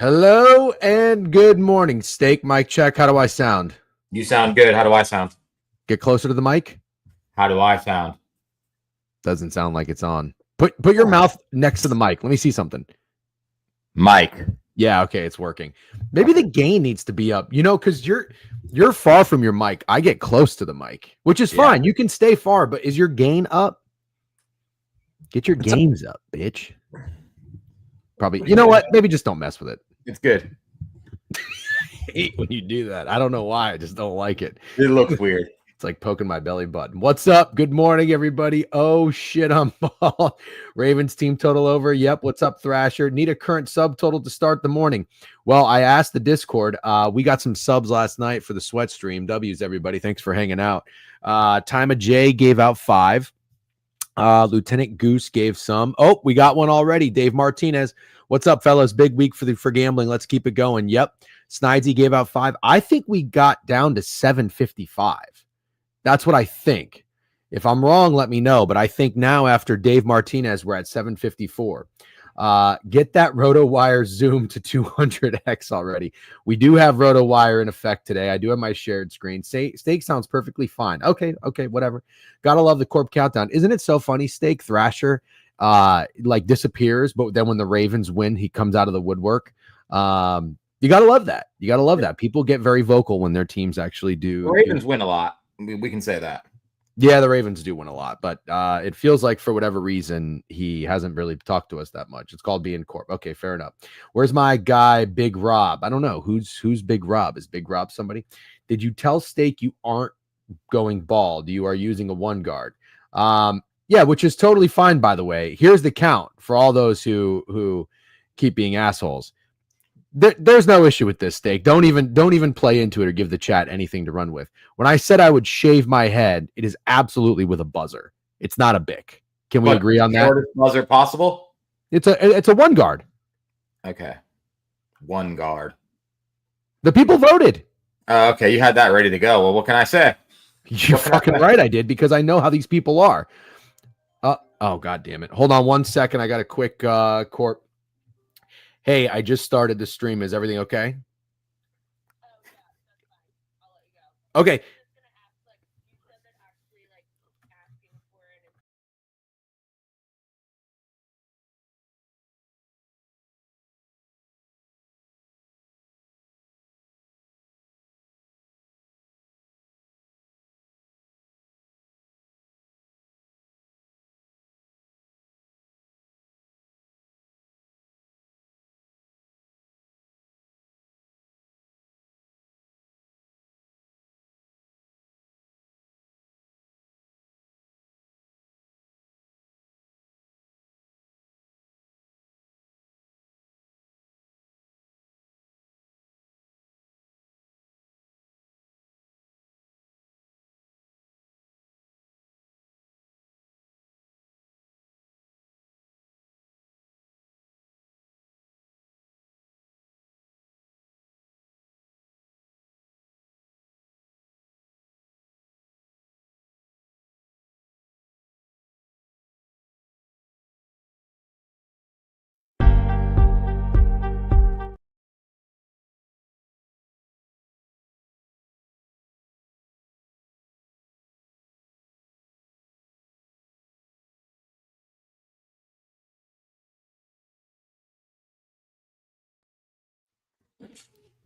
Hello and good morning, Steak. Mic check. How do I sound? You sound good. How do I sound? Get closer to the mic. How do I sound? Doesn't sound like it's on. Put your mouth next to the mic. Let me see something. Mike. Yeah, okay, it's working. Maybe the gain needs to be up, because you're far from your mic. I get close to the mic, which is fine. You can stay far, but is your gain up? Get your gains up, bitch. Probably. You know what? Maybe just don't mess with it. It's good. I hate when you do that. I don't know why. I just don't like it. It looks weird. It's like poking my belly button. What's up? Good morning, everybody. Oh, shit, I'm ball. Ravens team total over. Yep. What's up, Thrasher? Need a current sub total to start the morning. Well, I asked the Discord. We got some subs last night for the sweat stream. W's, everybody. Thanks for hanging out. Time of J gave out 5. Lieutenant Goose gave some. Oh, we got one already. Dave Martinez. What's up, fellas? Big week for gambling. Let's keep it going. Yep. Snidesy gave out 5. I think we got down to 755. That's what I think. If I'm wrong, let me know. But I think now after Dave Martinez, we're at 754. Get that RotoWire zoom to 200x already. We do have RotoWire in effect today. I do have my shared screen. Steak sounds perfectly fine. Okay, whatever. Gotta love the Corp countdown. Isn't it so funny? Steak Thrasher like disappears, but then when the Ravens win, he comes out of the woodwork. You gotta love that. You gotta love that. People get very vocal when their teams actually do. The Ravens win a lot. We can say that. Yeah, the Ravens do win a lot, but it feels like for whatever reason, he hasn't really talked to us that much. It's called being Corp. Okay, fair enough. Where's my guy, Big Rob? I don't know. Who's Big Rob? Is Big Rob somebody? Did you tell Steak you aren't going bald? You are using a 1 guard. Yeah, which is totally fine, by the way. Here's the count for all those who keep being assholes. There's no issue with this, Steak. Don't even play into it or give the chat anything to run with. When I said I would shave my head, it is absolutely with a buzzer. It's not a bic. Can we agree on that? Shortest buzzer possible? It's a 1 guard. Okay. 1 guard. The people voted. Okay, you had that ready to go. Well, what can I say? You're fucking right, I did, because I know how these people are. Oh, God damn it. Hold on 1 second. I got a quick Corp. Hey, I just started the stream. Is everything okay? Okay.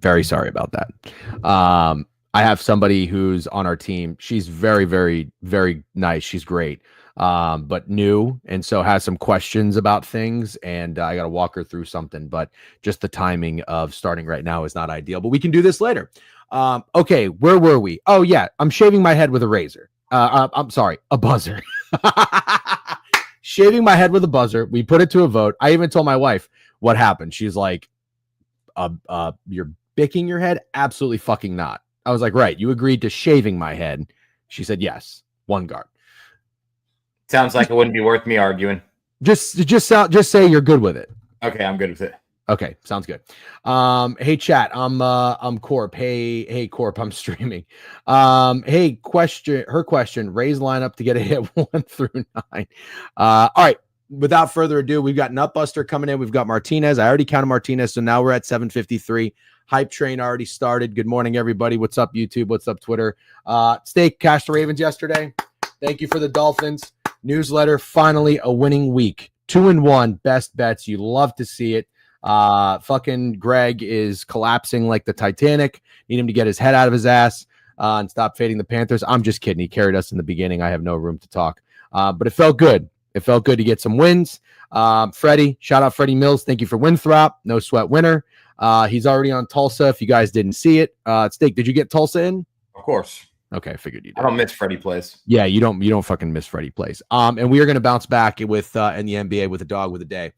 Very sorry about that. I have somebody who's on our team. She's very, very, very nice. She's great, but new, and so has some questions about things, and I got to walk her through something. But just the timing of starting right now is not ideal, but we can do this later. Okay, where were we? Oh, yeah, I'm shaving my head with a razor. I'm sorry, a buzzer. Shaving my head with a buzzer. We put it to a vote. I even told my wife what happened. She's like, you're bicking your head? Absolutely fucking not. I was like, right, you agreed to shaving my head. She said, yes, 1 guard. Sounds like it wouldn't be worth me arguing. Just say you're good with it. Okay, I'm good with it. Okay, sounds good. Hey chat, I'm Corp. Hey Corp, I'm streaming. Hey, her question, Raise lineup to get a hit 1 through 9. All right. Without further ado, we've got Nutbuster coming in. We've got Martinez. I already counted Martinez, so now we're at 753. Hype train already started. Good morning, everybody. What's up, YouTube? What's up, Twitter? Steak cashed the Ravens yesterday. Thank you for the Dolphins. newsletter. Finally, a winning week. 2-1 best bets. You love to see it. Fucking Greg is collapsing like the Titanic. Need him to get his head out of his ass and stop fading the Panthers. I'm just kidding. He carried us in the beginning. I have no room to talk. But it felt good. It felt good to get some wins. Freddie, shout out Freddie Mills. Thank you for Winthrop. No sweat winner. He's already on Tulsa. If you guys didn't see it, Steak, did you get Tulsa in? Of course. Okay, I figured you did. I don't miss Freddie plays. Yeah, you don't fucking miss Freddie plays. And we are going to bounce back with in the NBA with a dog with a day.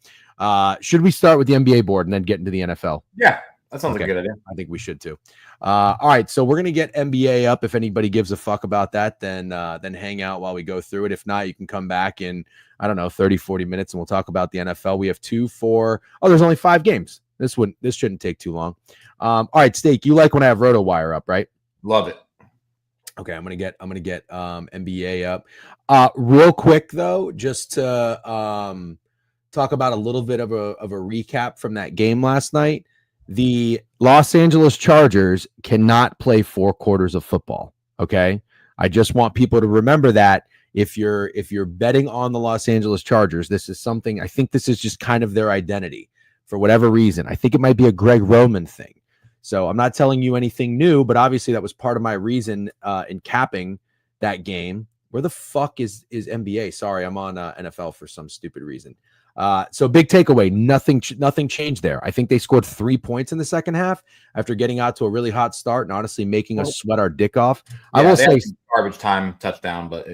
Should we start with the NBA board and then get into the NFL? Yeah, that sounds like a good idea. I think we should too. All right, so we're gonna get NBA up. If anybody gives a fuck about that, then hang out while we go through it. If not, you can come back in, I don't know, 30, 40 minutes and we'll talk about the NFL. We have there's only 5 games. This shouldn't take too long. All right, Steak, you like when I have RotoWire up, right? Love it. Okay, I'm gonna get NBA up. Real quick though, just to talk about a little bit of a recap from that game last night. The Los Angeles Chargers cannot play 4 quarters of football. Okay, I just want people to remember that if you're betting on the Los Angeles Chargers, this is something. I think this is just kind of their identity for whatever reason. I think it might be a Greg Roman thing. So I'm not telling you anything new, but obviously that was part of my reason in capping that game. Where the fuck is NBA? Sorry, I'm on NFL for some stupid reason. So big takeaway, nothing changed there. I think they scored 3 points in the second half after getting out to a really hot start and honestly making us sweat our dick off. Yeah, I will say garbage time touchdown, but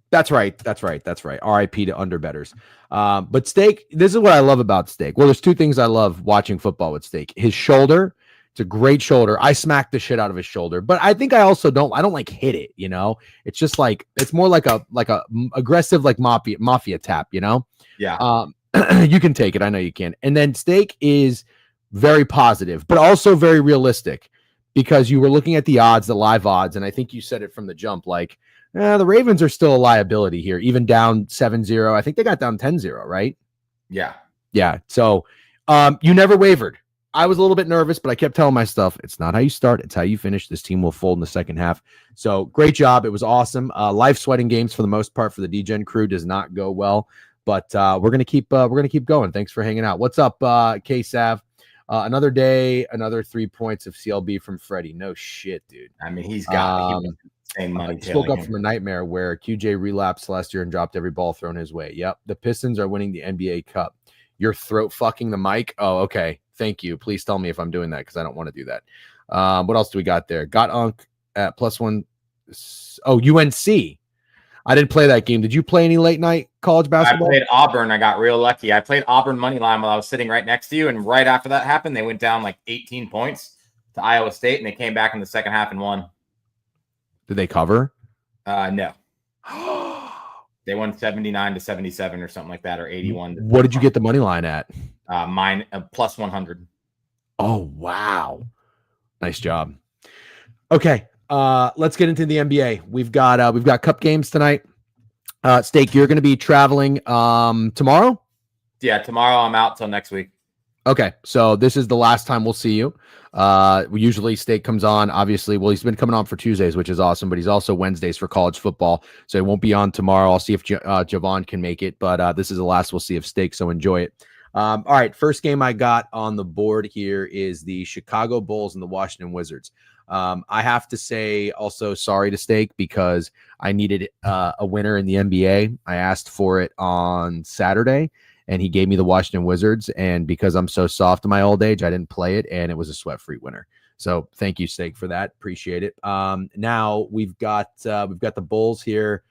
that's right. RIP to underbetters. But Steak, this is what I love about Steak. Well, there's 2 things I love watching football with Steak. His shoulder. It's a great shoulder. I smacked the shit out of his shoulder, but I think I don't like hit it, you know? It's just like, it's more like a aggressive, like mafia tap, you know? Yeah. You can take it. I know you can. And then Steak is very positive, but also very realistic because you were looking at the odds, the live odds. And I think you said it from the jump, like the Ravens are still a liability here, even down 7-0. I think they got down 10-0, right? Yeah. Yeah. So you never wavered. I was a little bit nervous, but I kept telling myself, it's not how you start, it's how you finish. This team will fold in the second half. So great job. It was awesome. Life sweating games for the most part for the DGen crew does not go well, but we're gonna keep going. Thanks for hanging out. What's up, K-Sav? Another day, another 3 points of CLB from Freddie. No shit, dude. I mean, he's got same money. He woke up from a nightmare where QJ relapsed last year and dropped every ball thrown his way. Yep, the Pistons are winning the NBA Cup. You're throat fucking the mic. Oh, okay. Thank you. Please tell me if I'm doing that because I don't want to do that. What else do we got there? Got Unk at +1. Oh, UNC. I didn't play that game. Did you play any late night college basketball? I played Auburn. I got real lucky. I played Auburn money line while I was sitting right next to you. And right after that happened, they went down like 18 points to Iowa State. And they came back in the second half and won. Did they cover? No. They won 79-77 or something like that, or 81. What did you get the money line at? Mine +100. Oh, wow. Nice job. Okay. Let's get into the NBA. We've got cup games tonight. Steak, you're going to be traveling tomorrow? Yeah, tomorrow I'm out till next week. Okay, so this is the last time we'll see you. Usually Steak comes on, obviously. Well, he's been coming on for Tuesdays, which is awesome, but he's also Wednesdays for college football, so he won't be on tomorrow. I'll see if Javon can make it, but this is the last we'll see of Steak, so enjoy it. All right, first game I got on the board here is the Chicago Bulls and the Washington Wizards. I have to say also sorry to Steak because I needed a winner in the NBA. I asked for it on Saturday, and he gave me the Washington Wizards. And because I'm so soft in my old age, I didn't play it, and it was a sweat-free winner. So thank you, Steak, for that. Appreciate it. Now we've got the Bulls here,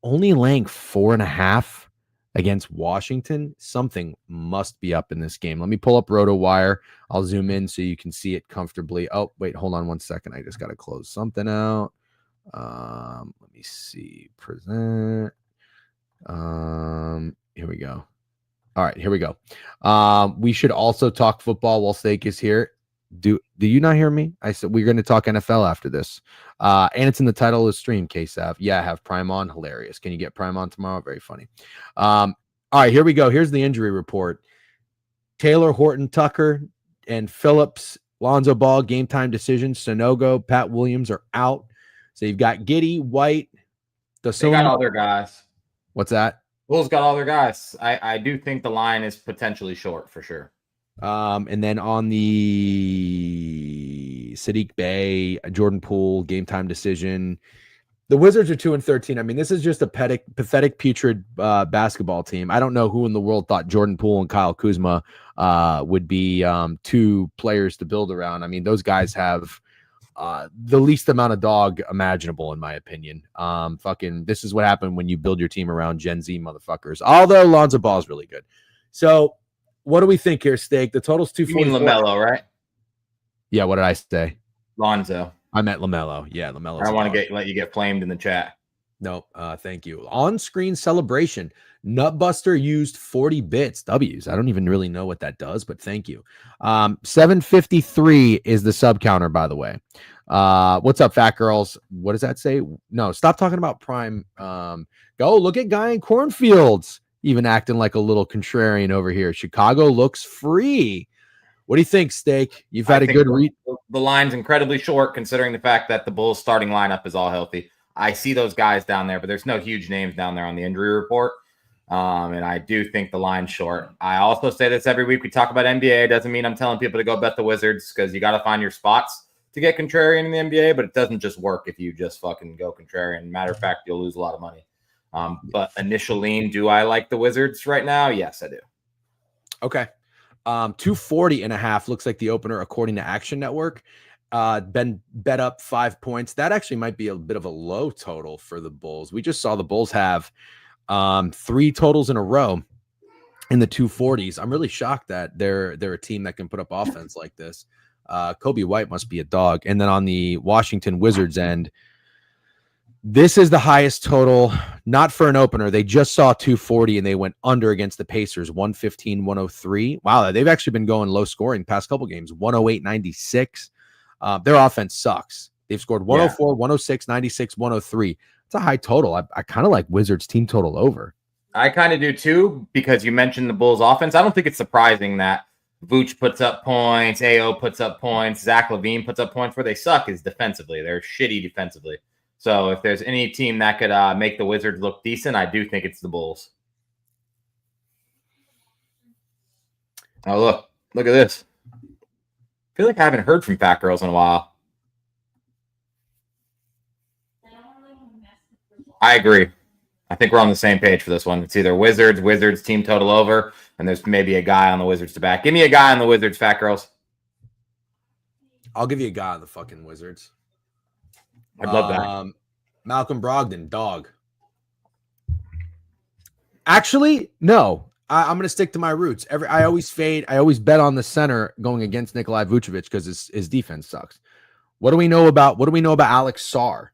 only laying 4.5 against Washington. Something must be up in this game. Let me pull up RotoWire. I'll zoom in so you can see it comfortably. Oh, wait, hold on one second. I just got to close something out. Let me see. Present. Here we go. All right, here we go. We should also talk football while Steak is here. Do you not hear me? I said we're going to talk NFL after this. And it's in the title of the stream, KSAV. Yeah, I have Prime on. Hilarious. Can you get Prime on tomorrow? Very funny. All right, here we go. Here's the injury report. Taylor, Horton, Tucker, and Phillips, Lonzo Ball, game time decision. Sonogo, Pat Williams are out. So you've got Giddey, White, They got all their guys. What's that? Bulls got all their guys. I do think the line is potentially short for sure. And then on the Sadiq Bey, Jordan Poole, game time decision. The Wizards are 2-13. I mean, this is just a pathetic, putrid basketball team. I don't know who in the world thought Jordan Poole and Kyle Kuzma would be two players to build around. I mean, those guys have the least amount of dog imaginable, in my opinion. This is what happened when you build your team around Gen Z motherfuckers. Although Lonzo Ball is really good. So, what do we think here, Steak? The total's 244. You mean LaMelo, right? Yeah. What did I say? Lonzo. I meant LaMelo. Yeah, LaMelo. I don't want to let you get flamed in the chat. No, thank you. On-screen celebration. Nutbuster used 40 bits. W's. I don't even really know what that does, but thank you. 753 is the sub counter, by the way. What's up, fat girls? What does that say? No, stop talking about Prime. Go look at Guy in Cornfields, even acting like a little contrarian over here. Chicago looks free. What do you think, Steak? You've had a good read. The line's incredibly short considering the fact that the Bulls starting lineup is all healthy. I see those guys down there, but there's no huge names down there on the injury report. And I do think the line's short. I also say this every week. We talk about NBA. It doesn't mean I'm telling people to go bet the Wizards because you got to find your spots to get contrarian in the NBA, but it doesn't just work if you just fucking go contrarian. Matter of fact, you'll lose a lot of money. But initial lean, do I like the Wizards right now? Yes, I do. Okay. 240.5 looks like the opener according to Action Network. Been bet up 5 points. That actually might be a bit of a low total for the Bulls. We just saw the Bulls have 3 totals in a row in the 240s. I'm really shocked that they're a team that can put up offense like this. Kobe White must be a dog. And then on the Washington Wizards end, this is the highest total, not for an opener. They just saw 240 and they went under against the Pacers, 115-103. Wow, they've actually been going low scoring past couple games, 108-96. Their offense sucks. They've scored 104, 106, 96, 103. It's a high total. I kind of like Wizards team total over. I kind of do too, because you mentioned the Bulls offense. I don't think it's surprising that Vooch puts up points, AO puts up points, Zach LaVine puts up points. Where they suck is defensively. They're shitty defensively. So if there's any team that could make the Wizards look decent, I do think it's the Bulls. Oh, look at this. I feel like I haven't heard from Fat Girls in a while. I agree. I think we're on the same page for this one. It's either Wizards team total over, and there's maybe a guy on the Wizards to back. Give me a guy on the Wizards, Fat Girls. I'll give you a guy on the fucking Wizards. I'd love that. Malcolm Brogdon, dog. Actually, no. I'm going to stick to my roots. I always bet on the center going against Nikolai Vucevic because his defense sucks. What do we know about Alex Sarr?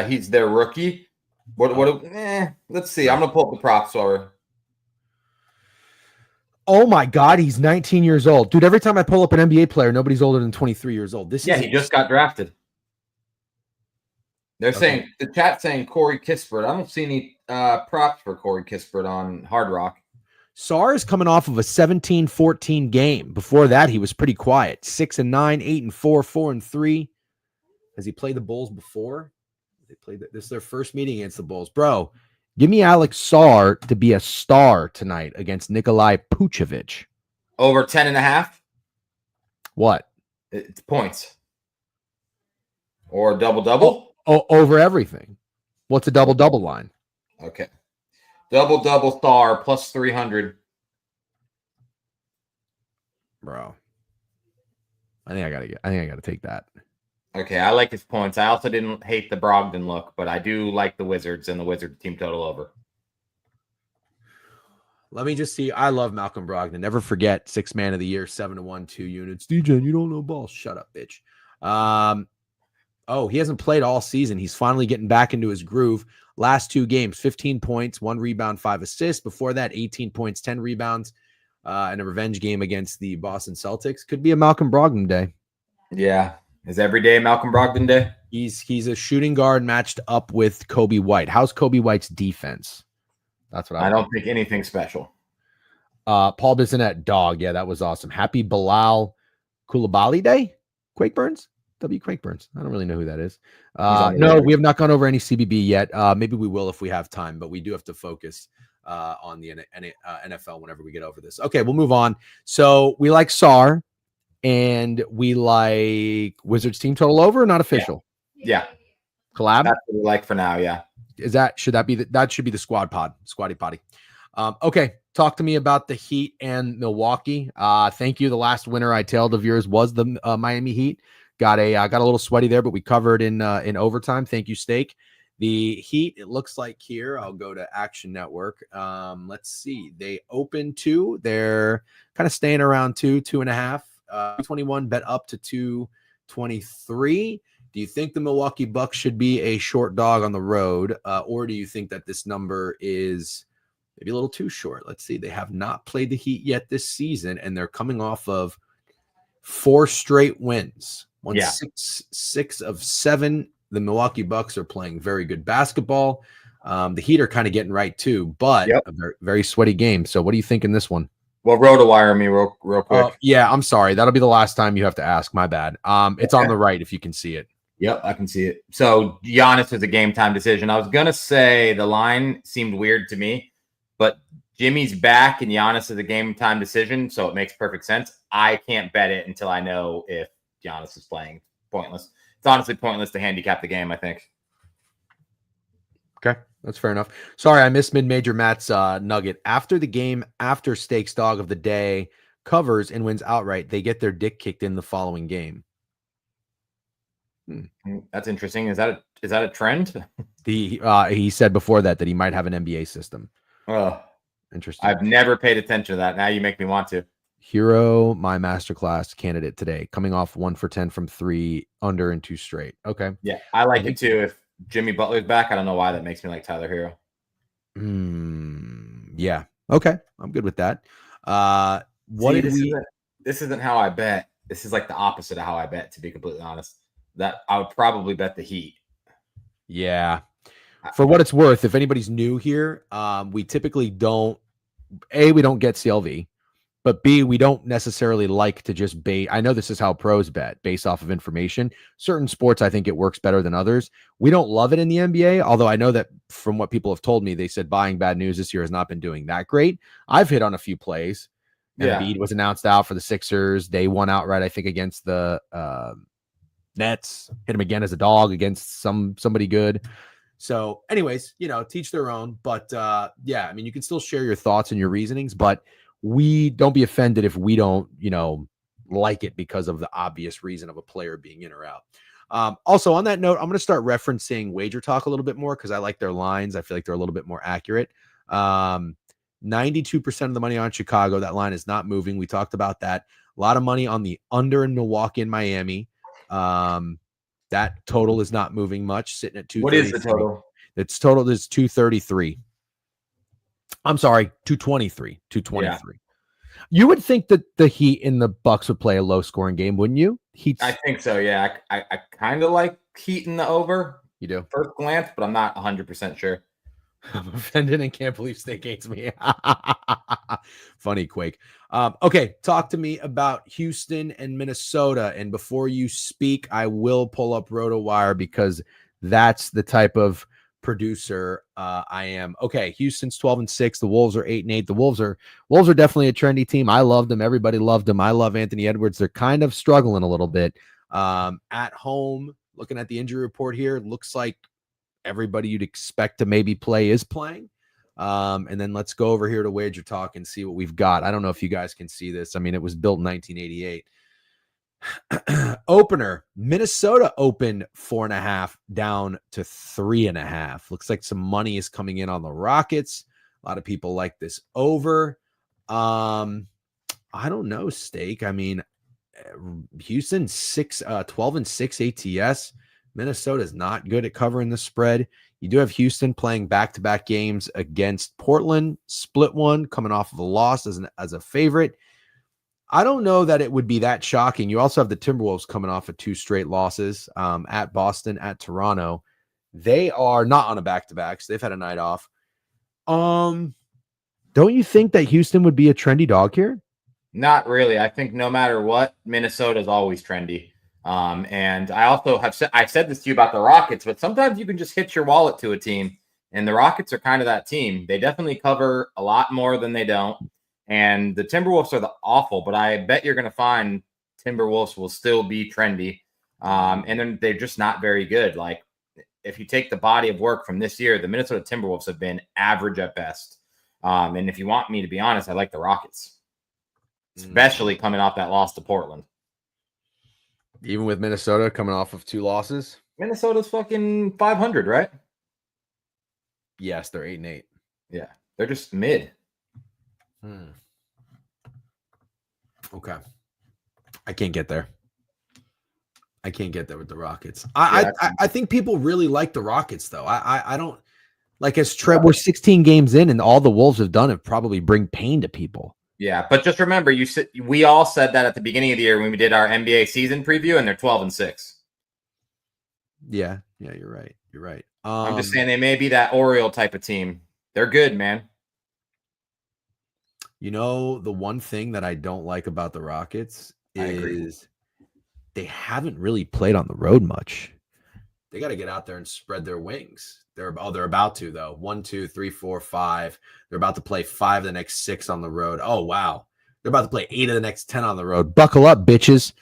He's their rookie. Let's see. I'm going to pull up the props over. Oh my God, he's 19 years old. Dude, every time I pull up an NBA player, nobody's older than 23 years old. He just got drafted. They're saying, the chat's saying Corey Kispert. I don't see any props for Corey Kispert on Hard Rock. Sarr is coming off of a 17-14 game. Before that, he was pretty quiet. 6-9, 8-4, 4-3. Has he played the Bulls before? This is their first meeting against the Bulls. Bro, give me Alex Sarr to be a star tonight against Nikolai Vucevic. Over 10.5? What? It's points. Or double-double? Oh, over everything. What's a double-double line? Okay. Double-double Sarr plus 300. Bro. I think I gotta take that. Okay, I like his points. I also didn't hate the Brogdon look, but I do like the Wizards and the Wizards team total over. Let me just see. I love Malcolm Brogdon. Never forget 6th man of the year, 7-1, 2 units. DJ, you don't know ball. Shut up, bitch. He hasn't played all season. He's finally getting back into his groove. Last 2 games, 15 points, 1 rebound, 5 assists. Before that, 18 points, 10 rebounds, and a revenge game against the Boston Celtics. Could be a Malcolm Brogdon day. Yeah. Is every day Malcolm Brogdon day? He's a shooting guard matched up with Kobe White. How's Kobe White's defense? That's what I don't think anything special. Paul Bissonnette, dog. Yeah, that was awesome. Happy Bilal Koulibaly Day, Quake Burns. W. Craig Burns. I don't really know who that is. on the No, Raiders. we have not gone over any CBB yet. Maybe we will if we have time, but we do have to focus on the NFL whenever we get over this. Okay, we'll move on. So we like SAR and we like Wizards team total over, not official. Yeah. Collab. That's what we like for now. Yeah. Should that be that should be the squatty potty. Okay, talk to me about the Heat and Milwaukee. Thank you. The last winner I tailed of yours was the Miami Heat. Got a little sweaty there, but we covered in overtime. Thank you, Steak. The Heat, it looks like here. I'll go to Action Network. Let's see. They open 2. They're kind of staying around 2.5. 221 bet up to 223. Do you think the Milwaukee Bucks should be a short dog on the road, or do you think that this number is maybe a little too short? Let's see. They have not played the Heat yet this season, and they're coming off of 4 straight wins. Won 6 of 7. The Milwaukee Bucks are playing very good basketball. The Heat are kind of getting right too, but a very, very sweaty game. So what do you think in this one? Well, RotoWire me real quick. Yeah, I'm sorry. That'll be the last time you have to ask. My bad. It's on the right if you can see it. Yep, I can see it. So Giannis is a game time decision. I was gonna say the line seemed weird to me, but Jimmy's back and Giannis is a game time decision, so it makes perfect sense. I can't bet it until I know if Giannis is playing. Pointless. It's honestly pointless to handicap the game, I think. Okay, that's fair enough. Sorry, I missed mid-major Matt's nugget. After the game, after Steaks Dog of the Day covers and wins outright, they get their dick kicked in the following game. That's interesting. Is that a trend? He said before that he might have an NBA system. Oh, interesting. I've never paid attention to that. Now you make me want to. Hero, my masterclass candidate today, coming off 1 for 10 from 3 under and 2 straight. Okay. Yeah, I like it too. If Jimmy Butler's back, I don't know why that makes me like Tyler Hero. Yeah. Okay. I'm good with that. This isn't how I bet. This is like the opposite of how I bet, to be completely honest. That I would probably bet the Heat. Yeah. For what it's worth, if anybody's new here, we typically don't we don't get CLV, but B, we don't necessarily like to just bait. I know this is how pros bet based off of information. Certain sports, I think it works better than others. We don't love it in the NBA, although I know that from what people have told me, they said buying bad news this year has not been doing that great. I've hit on a few plays. Embiid was announced out for the Sixers. They won outright, I think, against the Nets. Hit him again as a dog against somebody good. So anyways, teach their own. But yeah, I mean, you can still share your thoughts and your reasonings, but we don't be offended if we don't, like it because of the obvious reason of a player being in or out. Also, on that note, I'm going to start referencing Wager Talk a little bit more because I like their lines. I feel like they're a little bit more accurate. 92% of the money on Chicago. That line is not moving. We talked about that. A lot of money on the under in Milwaukee and Miami. That total is not moving much, sitting at 233. What is the total? Its total is 233. I'm sorry, 223. 223. Yeah. You would think that the Heat and the Bucks would play a low-scoring game, wouldn't you? I think so, yeah. I kind of like Heat in the over. You do? First glance, but I'm not 100% sure. I'm offended and can't believe Steak hates me. Funny, Quake. Okay, talk to me about Houston and Minnesota. And before you speak, I will pull up RotoWire because that's the type of producer I am. Okay, Houston's 12-6. The Wolves are 8-8. The Wolves are definitely a trendy team. I love them. Everybody loved them. I love Anthony Edwards. They're kind of struggling a little bit. At home, looking at the injury report here, looks like everybody you'd expect to maybe play is playing. And then let's go over here to Wager Talk and see what we've got. I don't know if you guys can see this. I mean, it was built in 1988. Opener, Minnesota opened 4.5 down to 3.5. Looks like some money is coming in on the Rockets. A lot of people like this over. I don't know, Steak. I mean, Houston 12-6 ATS. Minnesota is not good at covering the spread. You do have Houston playing back-to-back games against Portland, split one, coming off of a loss as a favorite. I don't know that it would be that shocking. You also have the Timberwolves coming off of 2 straight losses at Boston, at Toronto. They are not on a back-to-back, so they've had a night off. Don't you think that Houston would be a trendy dog here? Not really. I think no matter what, Minnesota is always trendy. And I've said this to you about the Rockets, but sometimes you can just hitch your wallet to a team, and the Rockets are kind of that team. They definitely cover a lot more than they don't. And the Timberwolves are the awful, but I bet you're going to find Timberwolves will still be trendy. And then they're just not very good. Like, if you take the body of work from this year, the Minnesota Timberwolves have been average at best. And if you want me to be honest, I like the Rockets, especially coming off that loss to Portland. Even with Minnesota coming off of 2 losses? Minnesota's fucking 500, right? Yes, they're 8-8. Yeah, they're just mid. Okay. I can't get there. I can't get there with the Rockets. I think people really like the Rockets, though. I don't like as we're 16 games in, and all the Wolves have done have probably bring pain to people. Yeah, but just remember, we all said that at the beginning of the year when we did our NBA season preview, and they're 12-6. Yeah, you're right. You're right. I'm just saying they may be that Oriole type of team. They're good, man. You know, the one thing that I don't like about the Rockets is they haven't really played on the road much. They got to get out there and spread their wings. They're about to, though. 1, 2, 3, 4, 5. They're about to play 5 of the next 6 on the road. Oh, wow. They're about to play 8 of the next 10 on the road. Buckle up, bitches.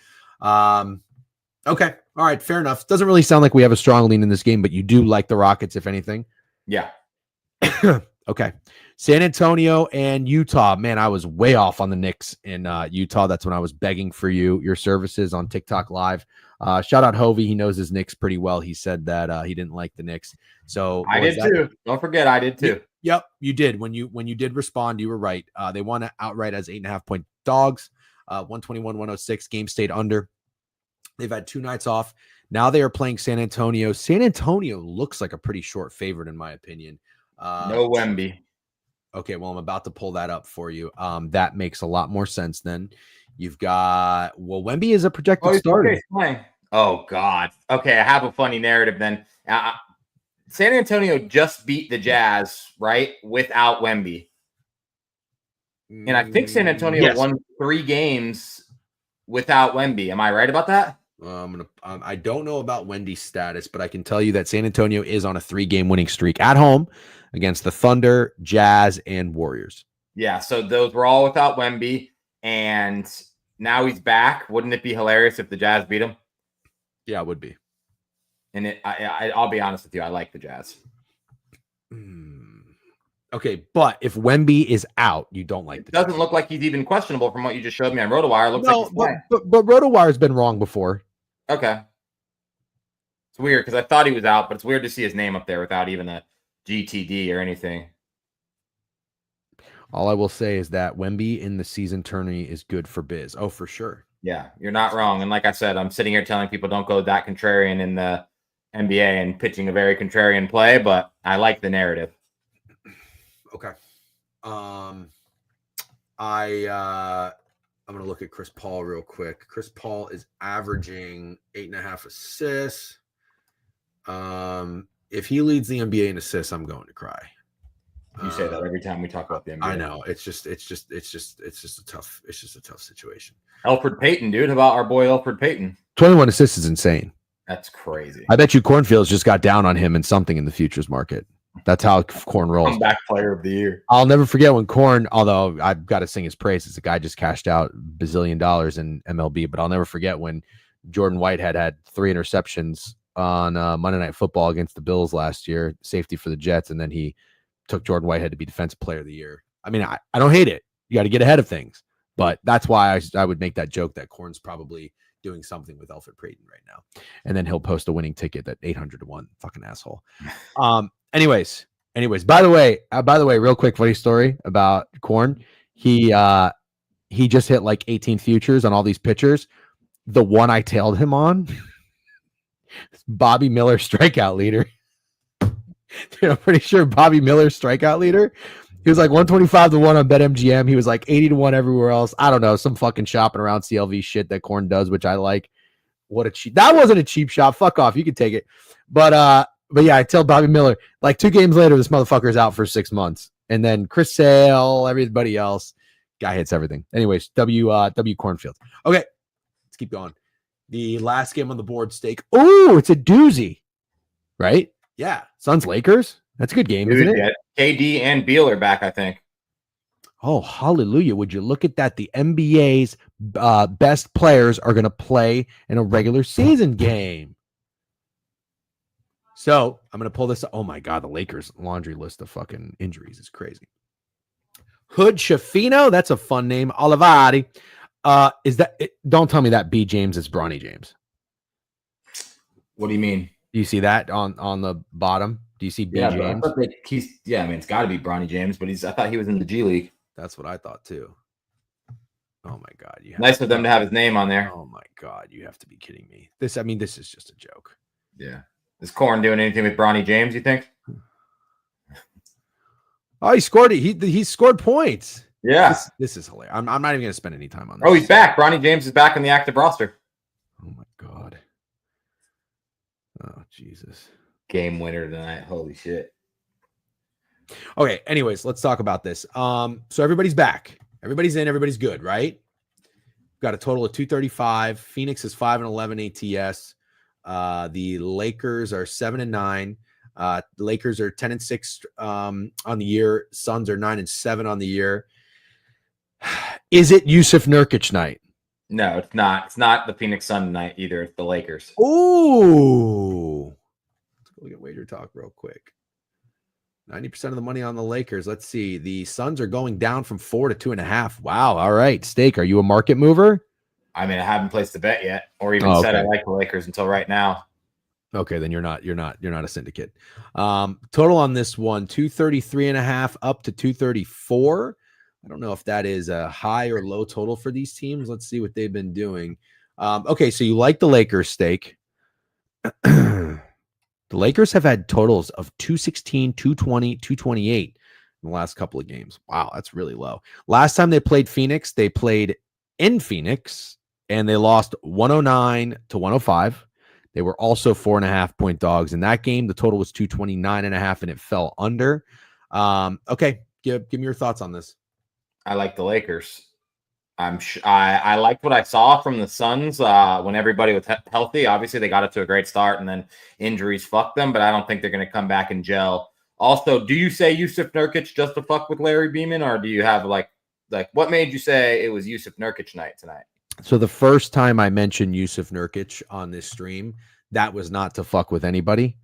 Okay. All right. Fair enough. Doesn't really sound like we have a strong lean in this game, but you do like the Rockets, if anything. Yeah. Okay. San Antonio and Utah. Man, I was way off on the Knicks in Utah. That's when I was begging for your services on TikTok Live. Shout out Hovey. He knows his Knicks pretty well. He said that he didn't like the Knicks. So I did too. Don't forget, I did too. Yep, you did. When you did respond, you were right. They won outright as 8.5-point dogs. 121-106. Game stayed under. They've had 2 nights off. Now they are playing San Antonio. San Antonio looks like a pretty short favorite, in my opinion. No Wemby. Okay, well, I'm about to pull that up for you. That makes a lot more sense then. You've got, Wemby is a projected starter. Okay, oh, God. Okay, I have a funny narrative then. San Antonio just beat the Jazz, right, without Wemby. And I think San Antonio won 3 games without Wemby. Am I right about that? I don't know about Wendy's status, but I can tell you that San Antonio is on a 3-game winning streak at home against the Thunder, Jazz, and Warriors. Yeah, so those were all without Wemby, and now he's back. Wouldn't it be hilarious if the Jazz beat him? Yeah, it would be. And I'll be honest with you, I like the Jazz. Okay, but if Wemby is out, you don't like the Jazz. Doesn't look like he's even questionable from what you just showed me on RotoWire. Looks like he's playing. But RotoWire's been wrong before. Okay. It's weird because I thought he was out, but it's weird to see his name up there without even a GTD or anything. All I will say is that Wemby in the season tourney is good for biz. Oh, for sure. Yeah, you're not wrong. And like I said, I'm sitting here telling people don't go that contrarian in the NBA and pitching a very contrarian play, but I like the narrative. Okay. I'm going to look at Chris Paul real quick. Chris Paul is averaging 8.5 assists. If he leads the NBA in assists, I'm going to cry. You say that every time we talk about the NBA. I know. It's just a tough situation. Elfrid Payton, dude. How about our boy Elfrid Payton? 21 assists is insane. That's crazy. I bet you Cornfields just got down on him in something in the futures market. That's how Corn rolls. Comeback player of the year. I'll never forget when Corn, although I've got to sing his praises, the guy just cashed out $1 bazillion in MLB, but I'll never forget when Jordan Whitehead had 3 interceptions on Monday Night Football against the Bills last year, safety for the Jets, and then he took Jordan Whitehead to be Defensive Player of the Year. I mean, I don't hate it. You got to get ahead of things, but that's why I would make that joke that Corn's probably doing something with Elfrid Payton right now, and then he'll post a winning ticket at 800 to 1. Fucking asshole. Anyways, by the way, real quick, funny story about Corn. He just hit like 18 futures on all these pitchers. The one I tailed him on, Bobby Miller, strikeout leader. Dude, I'm pretty sure Bobby Miller, strikeout leader. He was like 125 to 1 on BetMGM. He was like 80 to 1 everywhere else. I don't know, some fucking shopping around CLV shit that Corn does, which I like. What a cheap. That wasn't a cheap shot. Fuck off. You can take it. But yeah, I tell Bobby Miller, like 2 games later, this motherfucker's out for 6 months. And then Chris Sale, everybody else, guy hits everything. Anyways, W Cornfield. Okay, let's keep going. The last game on the board, Steak. Oh, it's a doozy, right? Yeah, Suns Lakers. That's a good game, isn't it? Yeah. KD and Beal are back, I think. Oh, hallelujah. Would you look at that? The NBA's best players are going to play in a regular season game. So I'm going to pull this. Oh, my God. The Lakers laundry list of fucking injuries is crazy. Hood Shafino. That's a fun name. Olivari. Is that it? Don't tell me that B. James is Bronny James. What do you mean? Do you see that on the bottom? Do you see B. James? I mean, it's got to be Bronny James, but I thought he was in the G League. That's what I thought too. Oh my God. Nice of them to have his name on there. Oh my God. You have to be kidding me. This is just a joke. Yeah. Is Corn doing anything with Bronny James, you think? Oh, he scored it. He scored points. Yeah. This is hilarious. I'm not even going to spend any time on this. Oh, he's back. Bronny James is back on the active roster. Oh my God. Oh, Jesus. Game winner tonight. Holy shit. Okay. Anyways, let's talk about this. So everybody's back. Everybody's in. Everybody's good, right? Got a total of 235. Phoenix is 5-11 ATS. The Lakers are 7-9. The Lakers are 10-6 on the year. Suns are 9-7 on the year. Is it Yusuf Nurkic night? No, it's not. It's not the Phoenix Sun night either. It's the Lakers. Ooh. Let's go look at Wager Talk real quick. 90% of the money on the Lakers. Let's see. The Suns are going down from 4 to 2.5. Wow. All right. Steak, are you a market mover? I mean, I haven't placed a bet yet or even said I like the Lakers until right now. Okay, then you're not a syndicate. Total on this one, 233.5 up to 234. I don't know if that is a high or low total for these teams. Let's see what they've been doing. Okay, so you like the Lakers, Steak. The Lakers have had totals of 216, 220, 228 in the last couple of games. Wow, that's really low. Last time they played Phoenix, they played in Phoenix, and they lost 109 to 105. They were also 4.5-point dogs in that game. The total was 229.5, and it fell under. Okay, give me your thoughts on this. I like the Lakers. I liked what I saw from the Suns when everybody was healthy. Obviously, they got it to a great start, and then injuries fucked them. But I don't think they're going to come back and gel. Also, do you say Yusuf Nurkic just to fuck with Larry Beeman, or do you have like what made you say it was Yusuf Nurkic night tonight? So the first time I mentioned Yusuf Nurkic on this stream, that was not to fuck with anybody.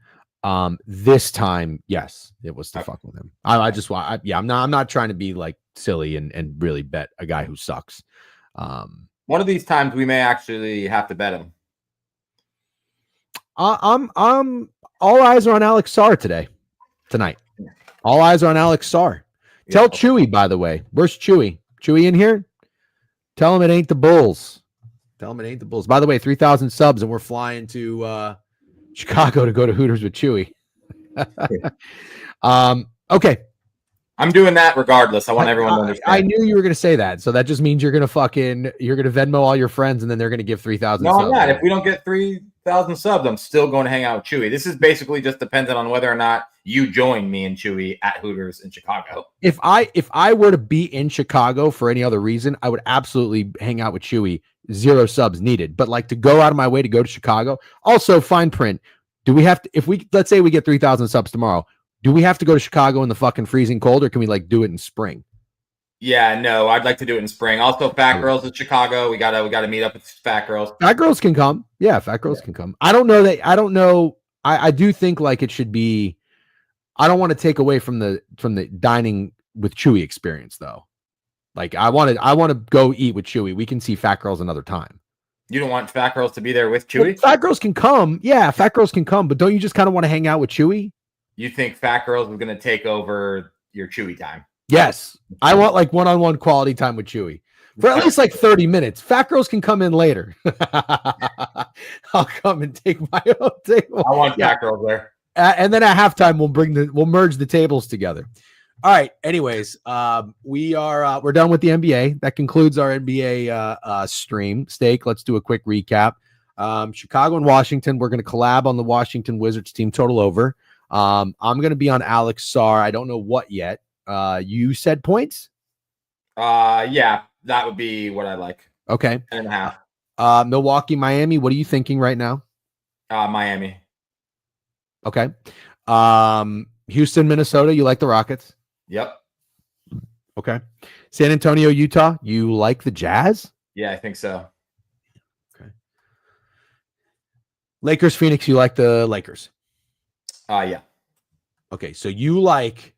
This time, yes, it was to fuck with him. I'm not trying to be like silly and really bet a guy who sucks. One of these times we may actually have to bet him. I'm all eyes are on Alex Sarr tonight. All eyes are on Alex Sarr. Tell Chewy, by the way. Where's Chewy? Chewy in here? Tell him it ain't the Bulls. Tell him it ain't the Bulls. By the way, 3,000 subs, and we're flying to Chicago to go to Hooters with Chewy. Okay. I'm doing that regardless. I want everyone to understand. I knew you were going to say that. So that just means you're going to Venmo all your friends, and then they're going to give 3,000 subs. No, I'm not. If we don't get 3,000 subs, I'm still going to hang out with Chewy. This is basically just dependent on whether or not you join me and Chewy at Hooters in Chicago. If I were to be in Chicago for any other reason, I would absolutely hang out with Chewy. 0 subs needed. But like to go out of my way to go to Chicago. Also, fine print. Do we have to, let's say we get 3,000 subs tomorrow, do we have to go to Chicago in the fucking freezing cold, or can we like do it in spring? Yeah, no, I'd like to do it in spring. Also, Fat Girls in Chicago. We gotta meet up with Fat Girls. Fat Girls can come. Yeah, Fat Girls can come. I don't know. I do think like it should be. I don't want to take away from the dining with Chewy experience though. Like I want to go eat with Chewy. We can see Fat Girls another time. You don't want Fat Girls to be there with Chewy? Well, Fat Girls can come. Yeah, Fat Girls can come. But don't you just kind of want to hang out with Chewy? You think Fat Girls is going to take over your Chewy time? Yes. I want like one-on-one quality time with Chewy for at least like 30 minutes. Fat Girls can come in later. I'll come and take my own table. I want Fat Girls there. And then at halftime, we'll merge the tables together. All right. Anyways, we're done with the NBA. That concludes our NBA stream. Steak, let's do a quick recap. Chicago and Washington. We're going to collab on the Washington Wizards team total over. I'm going to be on Alex Sarr. I don't know what yet. You said points? Yeah, that would be what I like. Okay. 10.5. Milwaukee, Miami. What are you thinking right now? Miami. Okay. Houston, Minnesota. You like the Rockets? Yep. Okay. San Antonio, Utah. You like the Jazz? Yeah, I think so. Okay. Lakers, Phoenix. You like the Lakers? Yeah. Okay. So you like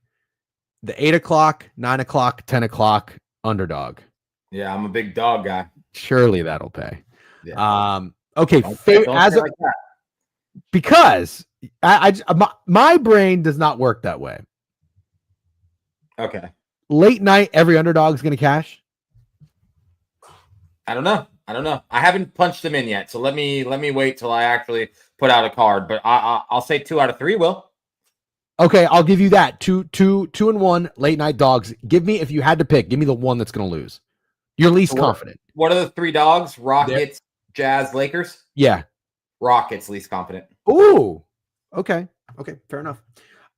the 8 o'clock, 9 o'clock, 10 o'clock underdog. Yeah, I'm a big dog guy. Surely that'll pay. Yeah. Okay. Because my brain does not work that way. Okay. Late night, every underdog is going to cash. I don't know. I haven't punched them in yet, so let me wait till I actually put out a card. But I'll say 2 out of 3 will. Okay, I'll give you that. Two and 1 late night dogs. Give me, if you had to pick, give me the one that's going to lose. You're least confident. What are the 3 dogs? Rockets, Jazz, Lakers? Yeah. Rockets, least confident. Ooh. Okay. Fair enough.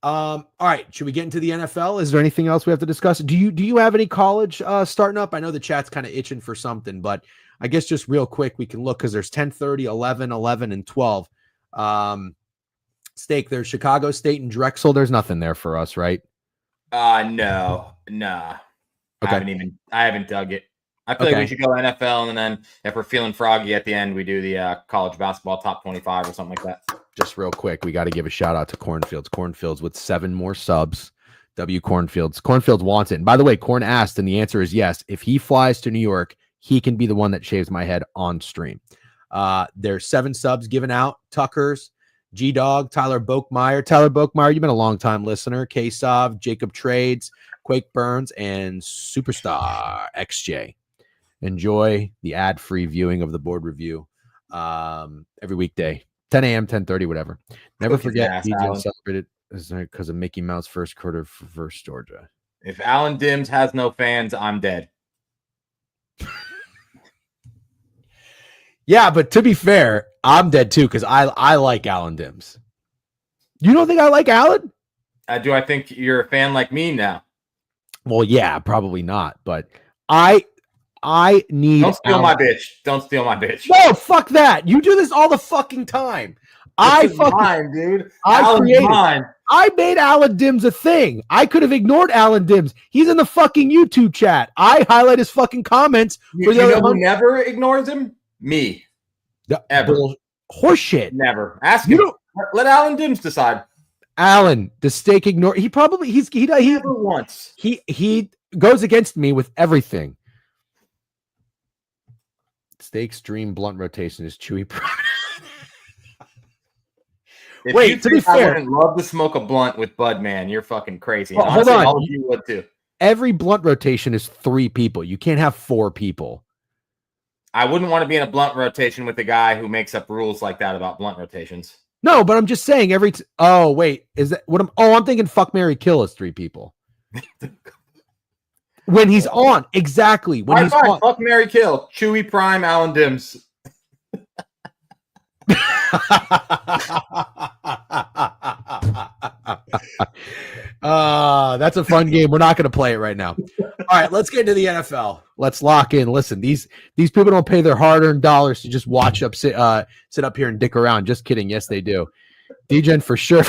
All right. Should we get into the NFL? Is there anything else we have to discuss? Do you have any college starting up? I know the chat's kind of itching for something, but I guess just real quick, we can look because there's 10:30, 11, 11, and 12. Steak, there's Chicago State and Drexel. There's nothing there for us, right? No. Okay. I haven't dug it. I feel like we should go NFL, and then if we're feeling froggy at the end, we do the college basketball top 25 or something like that. Just real quick, we got to give a shout out to Cornfields. Cornfields with 7 more subs. W Cornfields. Cornfields wants it. And by the way, Corn asked, and the answer is yes. If he flies to New York, he can be the one that shaves my head on stream. There's 7 subs given out. Tuckers, G-Dog, Tyler Bokemeyer. Tyler Bokemeyer, you've been a long-time listener. K-Sov, Jacob Trades, Quake Burns, and Superstar XJ. Enjoy the ad-free viewing of the board review every weekday, 10 a.m., 10:30, whatever. Never forget, DJ celebrated because of Mickey Mouse first quarter versus Georgia. If Alan Dims has no fans, I'm dead. Yeah, but to be fair, I'm dead too because I like Alan Dims. You don't think I like Alan? Do I think you're a fan like me now? Well, yeah, probably not, but I need. Don't steal my bitch. Don't steal my bitch. No, fuck that. You do this all the fucking time. Mine, dude. I made Alan Dims a thing. I could have ignored Alan Dims. He's in the fucking YouTube chat. I highlight his fucking comments. You know who never ignores him? Me. Ever. Horseshit. Never. Ask him. Let Alan Dims decide. Alan, does Steak ignore? He probably he never once. He goes against me with everything. Steak's dream blunt rotation is Chewy. Wait, to be fair, I wouldn't love to smoke a blunt with Bud, man. You're fucking crazy. Well, hold on. All of you would too. Every blunt rotation is 3 people. You can't have 4 people. I wouldn't want to be in a blunt rotation with the guy who makes up rules like that about blunt rotations. No, but I'm just saying oh, wait. Is that what I'm thinking fuck, marry, kill is 3 people. When he's on, exactly. When he's on. Fuck, marry, kill. Chewy, Prime, Alan Dims. That's a fun game. We're not going to play it right now. All right, let's get into the NFL. Let's lock in. Listen, these people don't pay their hard-earned dollars to just sit up here and dick around. Just kidding. Yes, they do. DGen for sure.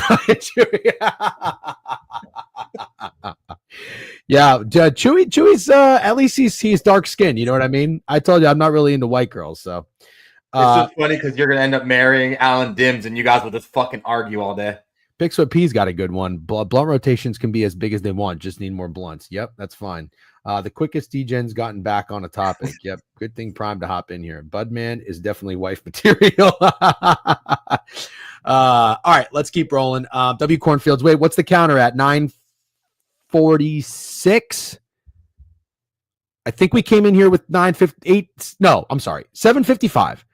Yeah, Chewy's at least he's dark skinned. You know what I mean? I told you I'm not really into white girls, so it's just funny because you're gonna end up marrying Alan Dims, and you guys will just fucking argue all day. Bigfoot P's got a good one. Blunt rotations can be as big as they want. Just need more blunts. Yep, that's fine. The quickest DGen's gotten back on a topic. Yep, good thing Prime to hop in here. Budman is definitely wife material. All right, let's keep rolling. W Cornfields. Wait, what's the counter at? 9:46. I think we came in here with 9:58. No, I'm sorry, 7:55.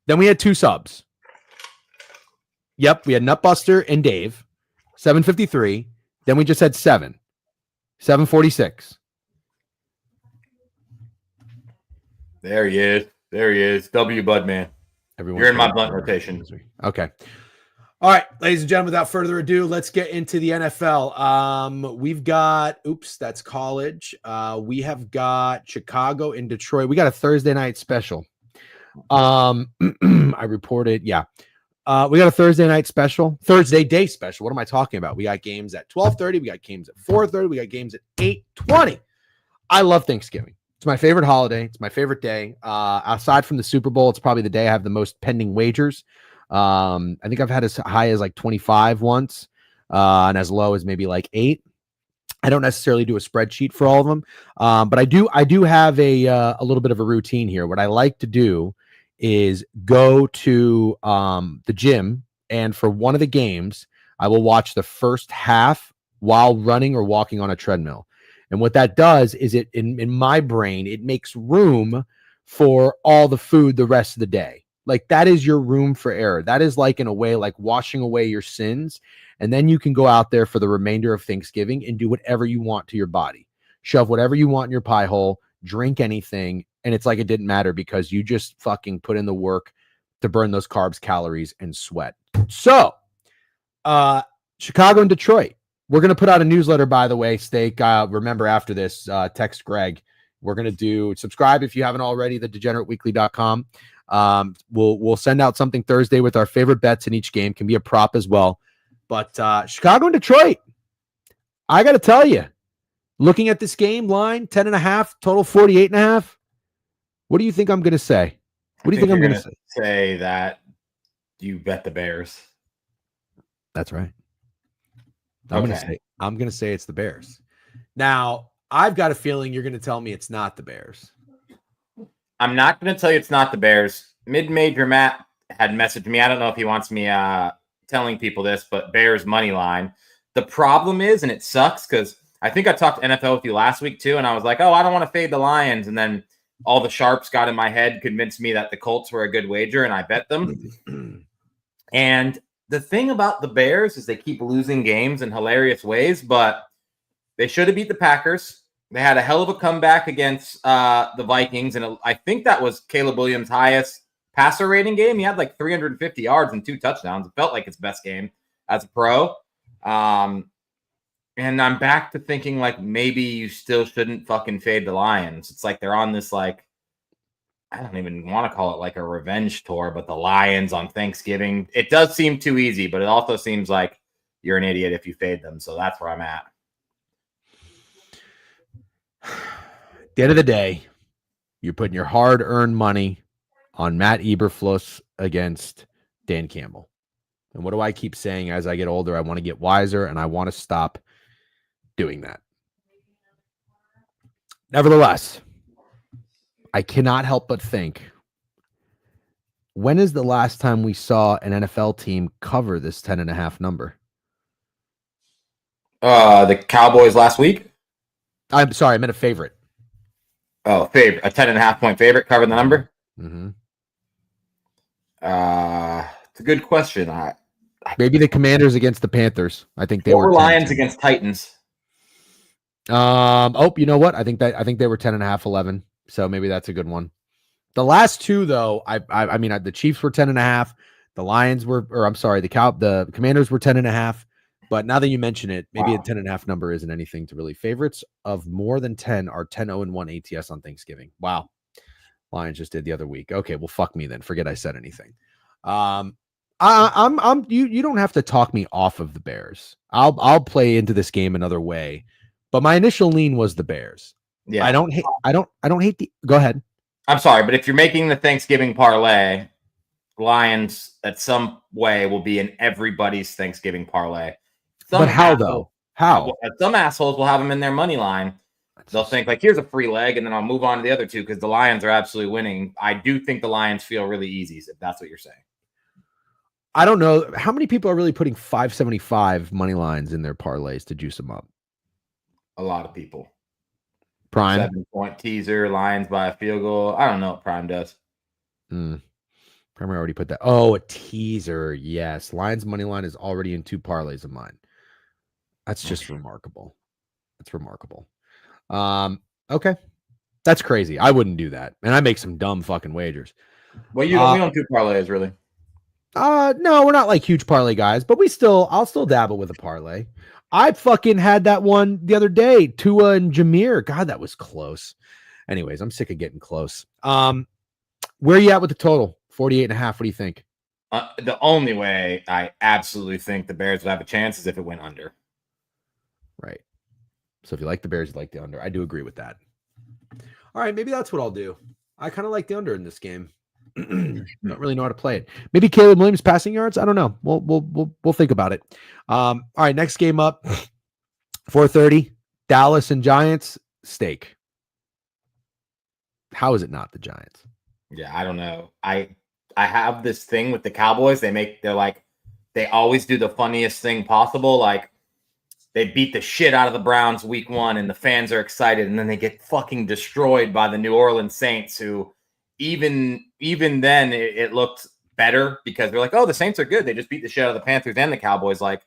Then we had 2 subs. Yep, we had Nutbuster and Dave. 7:53. Then we just had 7. 7:46. There he is. W Budman. You're in my blunt rotation. Okay. All right, ladies and gentlemen, without further ado, let's get into the NFL. We've got, that's college. We have got Chicago and Detroit. We got a Thursday night special. I reported, yeah. We got a Thursday day special. What am I talking about? We got games at 12:30. We got games at 4:30. We got games at 8:20. I love Thanksgiving. It's my favorite holiday. It's my favorite day. Aside from the Super Bowl, it's probably the day I have the most pending wagers. I think I've had as high as like 25 once, and as low as maybe like 8. I don't necessarily do a spreadsheet for all of them, but I do have a little bit of a routine here. What I like to do is go to the gym, and for one of the games, I will watch the first half while running or walking on a treadmill. And what that does is it in my brain, it makes room for all the food the rest of the day. Like that is your room for error. That is like in a way, like washing away your sins. And then you can go out there for the remainder of Thanksgiving and do whatever you want to your body. Shove whatever you want in your pie hole, drink anything. And it's like it didn't matter because you just fucking put in the work to burn those carbs, calories, and sweat. So, Chicago and Detroit. We're going to put out a newsletter, by the way, Steak. Remember, after this, text Greg. We're going to do subscribe if you haven't already, thedegenerateweekly.com. We'll send out something Thursday with our favorite bets in each game. Can be a prop as well. But Chicago and Detroit, I got to tell you, looking at this game line, 10.5, total 48.5. What do you think I'm going to say? What do you think I'm going to say? Say that you bet the Bears. That's right. I'm going to say it's the Bears. Now, I've got a feeling you're going to tell me it's not the Bears. I'm not going to tell you it's not the Bears. Mid-major Matt had messaged me. I don't know if he wants me telling people this, but Bears money line. The problem is, and it sucks because I think I talked NFL with you last week too, and I was like, oh, I don't want to fade the Lions. And then all the sharps got in my head, convinced me that the Colts were a good wager, and I bet them. And the thing about the Bears is they keep losing games in hilarious ways, but they should have beat the Packers. They had a hell of a comeback against the Vikings, and I think that was Caleb Williams' highest passer rating game. He had like 350 yards and 2 touchdowns. It felt like his best game as a pro. And I'm back to thinking like maybe you still shouldn't fucking fade the Lions. It's like they're on this like, I don't even want to call it like a revenge tour, but the Lions on Thanksgiving, it does seem too easy, but it also seems like you're an idiot if you fade them. So that's where I'm at. At the end of the day, you're putting your hard-earned money on Matt Eberflus against Dan Campbell. And what do I keep saying as I get older? I want to get wiser, and I want to stop doing that. Nevertheless, I cannot help but think, when is the last time we saw an NFL team cover this 10.5 number? The Cowboys last week? I'm sorry, I meant a favorite. Oh, favorite. A 10.5 point favorite covered the number? Mm-hmm. It's a good question. Maybe the Commanders against the Panthers. I think they were Lions against Titans. You know what? I think they were 10.5, 11. So maybe that's a good one. The last two, though, I mean, the Chiefs were 10.5. The Lions were, or I'm sorry, the Commanders were 10.5. But now that you mention it, maybe a 10.5 number isn't anything to really. Favorites of more than 10 are 10-0-1 ATS on Thanksgiving. Wow. Lions just did the other week. Okay, well, fuck me then. Forget I said anything. You don't have to talk me off of the Bears. I'll play into this game another way. But my initial lean was the Bears. Yeah. I don't hate the go ahead. I'm sorry, but if you're making the Thanksgiving parlay, Lions at some way will be in everybody's Thanksgiving parlay. But how though? How? Some assholes will have them in their money line. They'll think like, here's a free leg, and then I'll move on to the other two because the Lions are absolutely winning. I do think the Lions feel really easy, if that's what you're saying. I don't know. How many people are really putting 575 money lines in their parlays to juice them up? A lot of people. Prime 7-point teaser, Lions by a field goal. I don't know what Prime does. Prime already put that. Oh, a teaser. Yes. Lions money line is already in 2 parlays of mine. That's just remarkable. That's remarkable. Okay. That's crazy. I wouldn't do that. And I make some dumb fucking wagers. Well, we don't do parlays really. No, we're not like huge parlay guys, but I'll still dabble with a parlay. I fucking had that one the other day, Tua and Jameer. God, that was close. Anyways, I'm sick of getting close. Where are you at with the total? 48.5. What do you think? The only way I absolutely think the Bears would have a chance is if it went under. Right. So if you like the Bears, you like the under. I do agree with that. All right, maybe that's what I'll do. I kind of like the under in this game. Don't really know how to play it. Maybe Caleb Williams passing yards. I don't know. We'll think about it. All right, next game up, 4:30. Dallas and Giants. Steak. How is it not the Giants? Yeah, I don't know. I have this thing with the Cowboys. They always do the funniest thing possible. Like they beat the shit out of the Browns week 1 and the fans are excited, and then they get fucking destroyed by the New Orleans Saints, who even then it looked better because they're like, oh, the Saints are good. They just beat the shit out of the Panthers and the Cowboys. Like,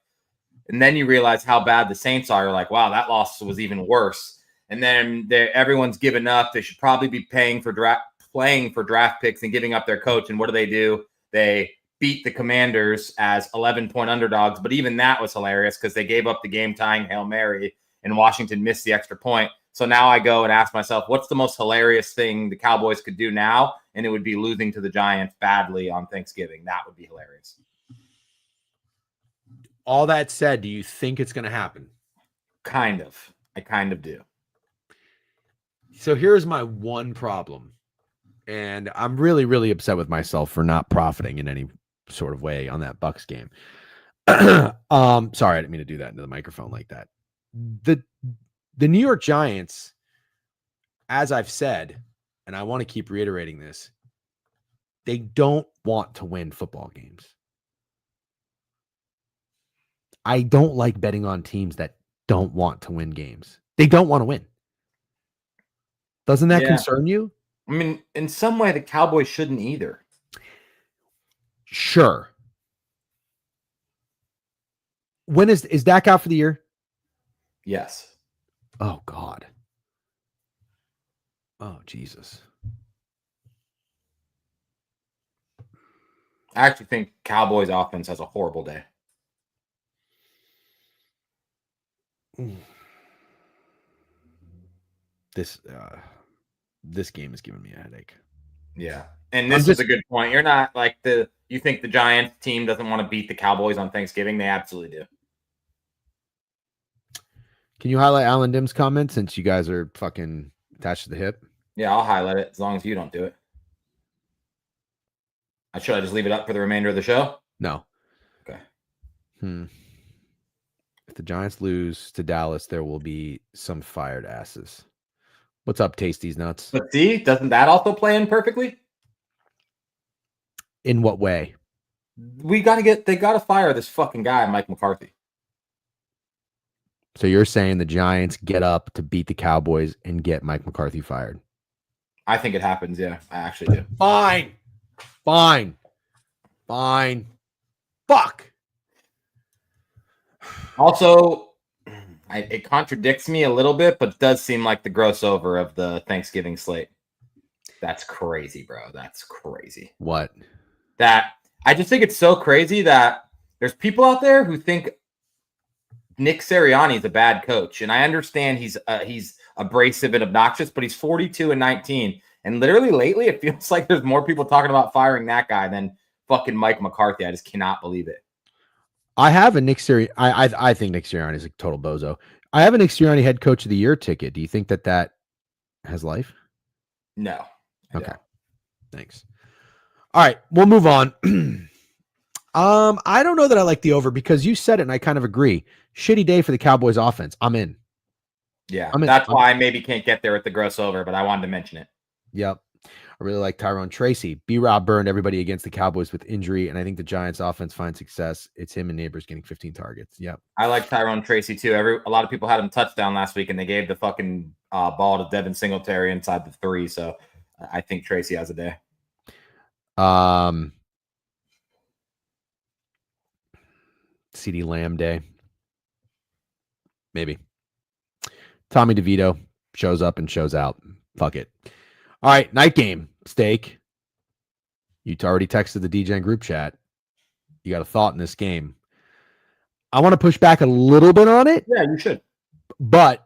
and then you realize how bad the Saints are. You're like, wow, that loss was even worse. And then everyone's given up. They should probably be playing for draft picks and giving up their coach. And what do? They beat the Commanders as 11-point underdogs. But even that was hilarious because they gave up the game-tying Hail Mary and Washington missed the extra point. So now I go and ask myself, what's the most hilarious thing the Cowboys could do now? And it would be losing to the Giants badly on Thanksgiving. That would be hilarious. All that said, do you think it's going to happen? Kind of. I kind of do. So here's my one problem. And I'm really, really upset with myself for not profiting in any sort of way on that Bucks game. Sorry, I didn't mean to do that into the microphone like that. The New York Giants, as I've said, and I want to keep reiterating this, they don't want to win football games. I don't like betting on teams that don't want to win games. They don't want to win. Doesn't that concern you? I mean, in some way, the Cowboys shouldn't either. Sure. When is Dak out for the year? Yes. Oh, God. Oh, Jesus. I actually think Cowboys offense has a horrible day. This game is giving me a headache. Yeah. And this is a good point. You're not like you think the Giants team doesn't want to beat the Cowboys on Thanksgiving. They absolutely do. Can you highlight Alan Dim's comment since you guys are fucking attached to the hip? Yeah, I'll highlight it as long as you don't do it. Should I just leave it up for the remainder of the show? No. Okay. If the Giants lose to Dallas, there will be some fired asses. What's up, Tasty's Nuts? But see, doesn't that also play in perfectly? In what way? They got to fire this fucking guy, Mike McCarthy. So you're saying the Giants get up to beat the Cowboys and get Mike McCarthy fired? I think it happens. Yeah, I actually do. Fine. Fuck. Also, it contradicts me a little bit, but it does seem like the gross over of the Thanksgiving slate. That's crazy, bro. That's crazy. What? I just think it's so crazy that there's people out there who think Nick Sirianni is a bad coach. And I understand he's abrasive and obnoxious, but he's 42-19. And literally lately, it feels like there's more people talking about firing that guy than fucking Mike McCarthy. I just cannot believe it. I have a Nick Sirianni. I think Nick Sirianni is a total bozo. I have a Nick Sirianni head coach of the year ticket. Do you think that has life? No. Okay. Thanks. All right, we'll move on. I don't know that I like the over because you said it and I kind of agree. Shitty day for the Cowboys offense. I'm in. Yeah. That's why I maybe can't get there with the gross over, but I wanted to mention it. Yep. I really like Tyrone Tracy. B-Rob burned everybody against the Cowboys with injury, and I think the Giants offense finds success. It's him and Neighbors getting 15 targets. Yep. I like Tyrone Tracy too. A lot of people had him touchdown last week, and they gave the fucking ball to Devin Singletary inside the 3. So I think Tracy has a day. CeeDee Lamb day. Maybe. Tommy DeVito shows up and shows out. Fuck it. All right, night game, Steak. You already texted the DGen group chat. You got a thought in this game. I want to push back a little bit on it. Yeah, you should. But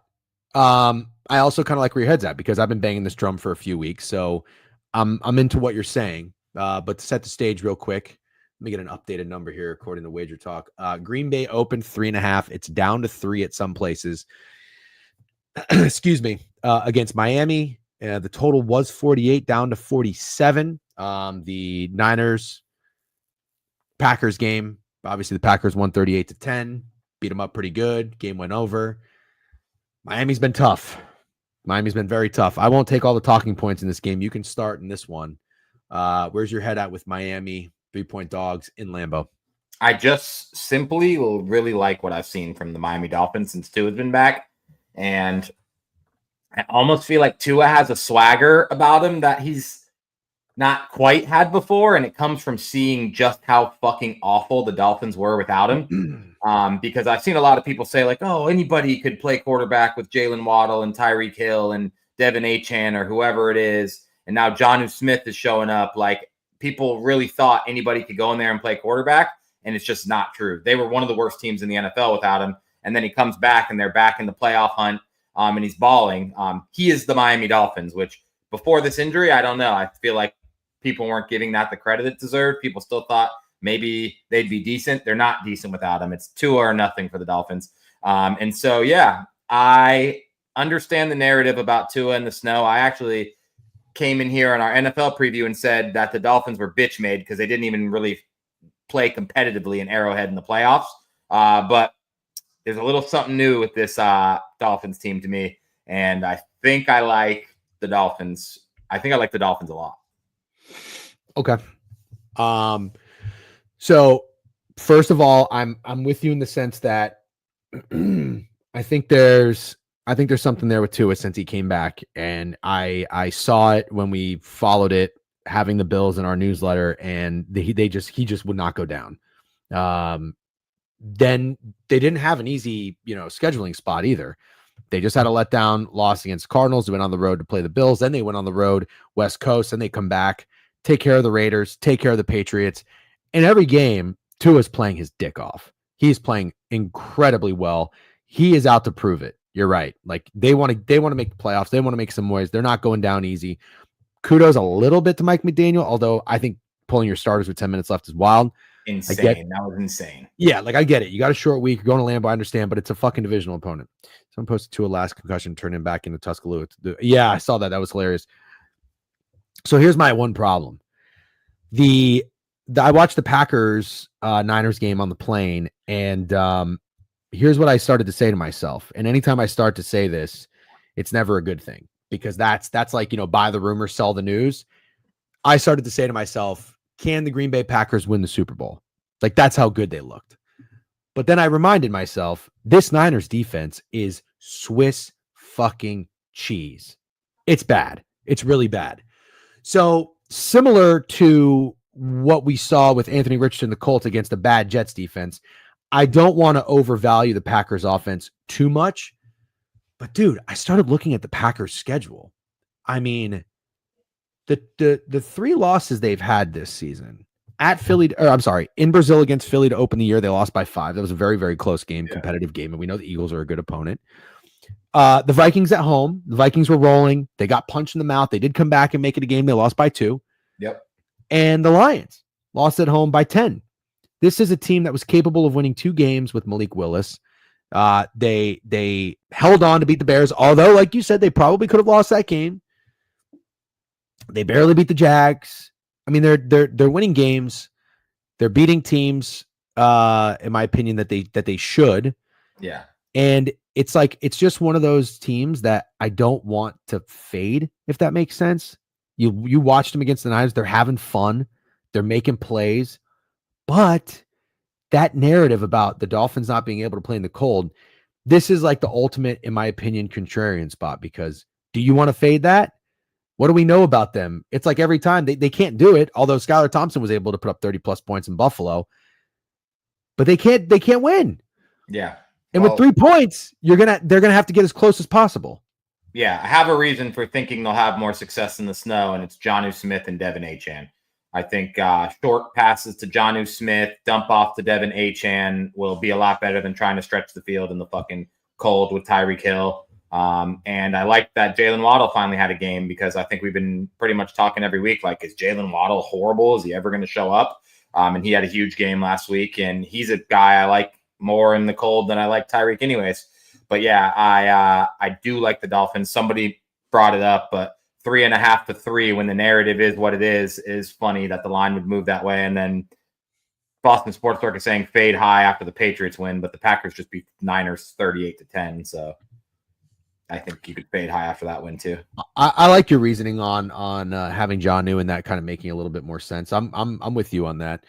I also kind of like where your head's at because I've been banging this drum for a few weeks. So I'm into what you're saying. But to set the stage real quick, let me get an updated number here according to Wager Talk. Green Bay opened 3.5. It's down to 3 at some places. Excuse me. Against Miami, the total was 48, down to 47. The Niners Packers game, obviously the Packers won 38-10, beat them up pretty good. Game went over. Miami's been tough. Miami's been very tough. I won't take all the talking points in this game. You can start in this one. Where's your head at with Miami 3-point dogs in Lambeau? I just simply really like what I've seen from the Miami Dolphins since Tua has been back. And I almost feel like Tua has a swagger about him that he's not quite had before. And it comes from seeing just how fucking awful the Dolphins were without him. Because I've seen a lot of people say, like, oh, anybody could play quarterback with Jalen Waddle and Tyreek Hill and Devin Achane or whoever it is. And now Jonnu Smith is showing up. Like, people really thought anybody could go in there and play quarterback. And it's just not true. They were one of the worst teams in the NFL without him. And then he comes back and they're back in the playoff hunt. And he's balling. He is the Miami Dolphins, which before this injury, I don't know. I feel like people weren't giving that the credit it deserved. People still thought maybe they'd be decent. They're not decent without him. It's 2 or nothing for the Dolphins. And so, yeah, I understand the narrative about Tua in the snow. I actually came in here on our NFL preview and said that the Dolphins were bitch made because they didn't even really play competitively in Arrowhead in the playoffs. But there's a little something new with this Dolphins team to me. And I think I like the Dolphins. I think I like the Dolphins a lot. Okay. So first of all, I'm with you in the sense that I think there's something there with Tua since he came back, and I saw it when we followed it, having the Bills in our newsletter, and he just would not go down. Then they didn't have an easy, scheduling spot either. They just had a letdown loss against Cardinals. They went on the road to play the Bills. Then they went on the road West Coast, and they come back, take care of the Raiders, take care of the Patriots. In every game, Tua's playing his dick off. He's playing incredibly well. He is out to prove it. You're right. Like they want to make the playoffs. They want to make some noise. They're not going down easy. Kudos a little bit to Mike McDaniel, although I think pulling your starters with 10 minutes left is wild. Insane. That was insane. Yeah, like I get it. You got a short week. You're going to Lambeau. I understand, but it's a fucking divisional opponent. Someone posted Tua last concussion, turn him back into Tuscaloosa. Yeah, I saw that. That was hilarious. So here's my one problem. I watched the Packers Niners game on the plane, and here's what I started to say to myself. And anytime I start to say this, it's never a good thing, because that's like, buy the rumor, sell the news. I started to say to myself, can the Green Bay Packers win the Super Bowl? Like, that's how good they looked. But then I reminded myself, this Niners defense is Swiss fucking cheese. It's bad. It's really bad. So similar to what we saw with Anthony Richardson, the Colts, against a bad Jets defense, I don't want to overvalue the Packers offense too much. But dude, I started looking at the Packers schedule. I mean, the 3 losses they've had this season at Philly, in Brazil against Philly to open the year, they lost by 5. That was a very, very close game, competitive game. And we know the Eagles are a good opponent. The Vikings at home, the Vikings were rolling. They got punched in the mouth. They did come back and make it a game. They lost by 2. Yep. And the Lions lost at home by 10. This is a team that was capable of winning 2 games with Malik Willis. They held on to beat the Bears, although, like you said, they probably could have lost that game. They barely beat the Jags. I mean, they're winning games. They're beating teams, in my opinion, that they should. Yeah. And it's like, it's just one of those teams that I don't want to fade, if that makes sense. You watched them against the Niners. They're having fun. They're making plays. But that narrative about the Dolphins not being able to play in the cold, this is like the ultimate, in my opinion, contrarian spot, because do you want to fade that? What do we know about them? It's like every time they can't do it, although Skylar Thompson was able to put up 30+ points in Buffalo, but they can't win. Yeah. And with 3 points, they're gonna have to get as close as possible. Yeah, I have a reason for thinking they'll have more success in the snow, and it's Jonnu Smith and Devin Achane. I think short passes to Jonnu Smith, dump off to Devin Achane will be a lot better than trying to stretch the field in the fucking cold with Tyreek Hill. And I like that Jalen Waddle finally had a game because I think we've been pretty much talking every week, like, is Jalen Waddle horrible? Is he ever going to show up? And he had a huge game last week, and he's a guy I like more in the cold than I like Tyreek anyways. But yeah, I do like the Dolphins. Somebody brought it up, but 3.5 to 3 when the narrative is what it is funny that the line would move that way. And then Boston Sports Talk is saying fade high after the Patriots win, but the Packers just beat Niners 38-10. So I think you could fade high after that win too. I like your reasoning on having Jonnu and that kind of making a little bit more sense. I'm with you on that.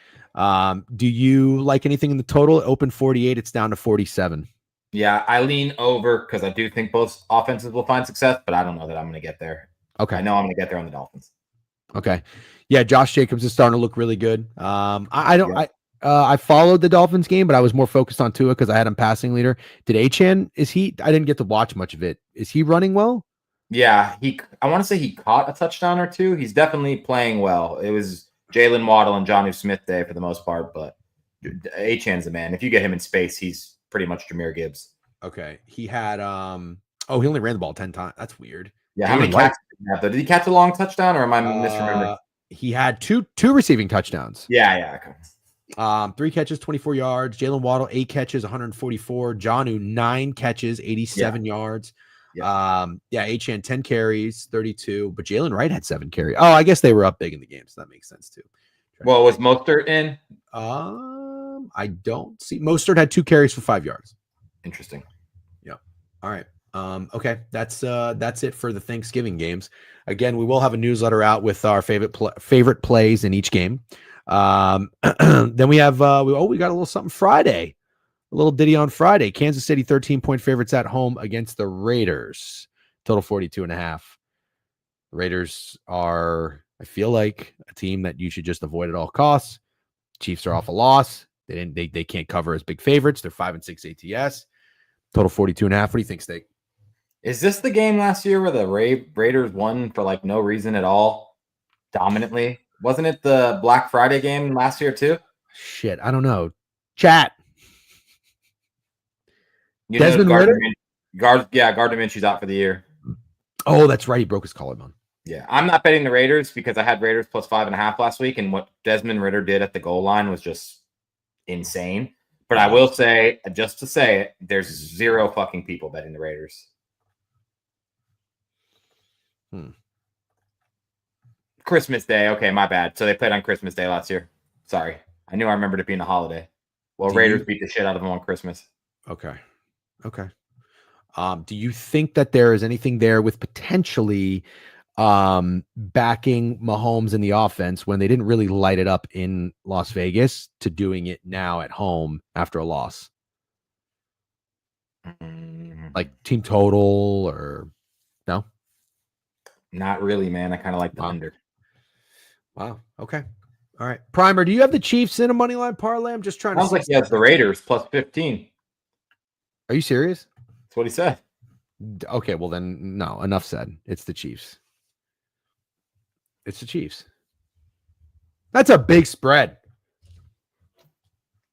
Do you like anything in the total? Open 48, it's down to 47. Yeah, I lean over because I do think both offenses will find success, but I don't know that I'm going to get there. Okay. I know I'm going to get there on the Dolphins. Okay. Yeah, Josh Jacobs is starting to look really good. I followed the Dolphins game, but I was more focused on Tua because I had him passing leader. Did Achane, I didn't get to watch much of it. Is he running well? Yeah, I want to say he caught a touchdown or two. He's definitely playing well. It was Jalen Waddle and Jonnu Smith day for the most part, but Achane's a man. If you get him in space, he's pretty much Jahmyr Gibbs. Okay. He had he only ran the ball 10 times. That's weird. Yeah, how many catches did he have, though? Did he catch a long touchdown, or am I misremembering? He had two receiving touchdowns. Yeah. Okay. 3 catches, 24 yards. Jalen Waddle, 8 catches, 144. Jonnu, 9 catches, 87 yards. Achane, 10 carries, 32. But Jalen Wright had 7 carries. Oh, I guess they were up big in the game, so that makes sense too. Well, was Mostert in? I don't see. Mostert had 2 carries for 5 yards. Interesting. Yeah. All right. Okay. That's it for the Thanksgiving games. Again, we will have a newsletter out with our favorite plays in each game. Then we have we got a little something Friday. A little ditty on Friday. Kansas City 13-point favorites at home against the Raiders. Total 42.5. The Raiders are, I feel like, a team that you should just avoid at all costs. Chiefs are off a loss. They can't cover as big favorites. They're 5-6 ATS. Total 42.5. What do you think, Steak? Is this the game last year where the Raiders won for like no reason at all, dominantly? Wasn't it the Black Friday game last year too? Shit, I don't know. Chat. Desmond Ritter? Gardner Minshew's out for the year. Oh, that's right. He broke his collarbone. Yeah, I'm not betting the Raiders because I had Raiders plus 5.5 last week, and what Desmond Ritter did at the goal line was just insane. But I will say, just to say it, there's 0 fucking people betting the Raiders. Christmas Day. Okay, my bad. So they played on Christmas Day last year. Sorry. I knew I remembered it being a holiday. Well, Raiders beat the shit out of them on Christmas. Okay. Do you think that there is anything there with potentially backing Mahomes in the offense when they didn't really light it up in Las Vegas to doing it now at home after a loss? Like team total or no? Not really, man. I kind of like the under. Wow. Okay. All right. Primer, do you have the Chiefs in a money line parlay? I'm just trying to. Sounds like he has the Raiders plus 15. Are you serious? That's what he said. Okay. Well, then, no. Enough said. It's the Chiefs. It's the Chiefs. That's a big spread.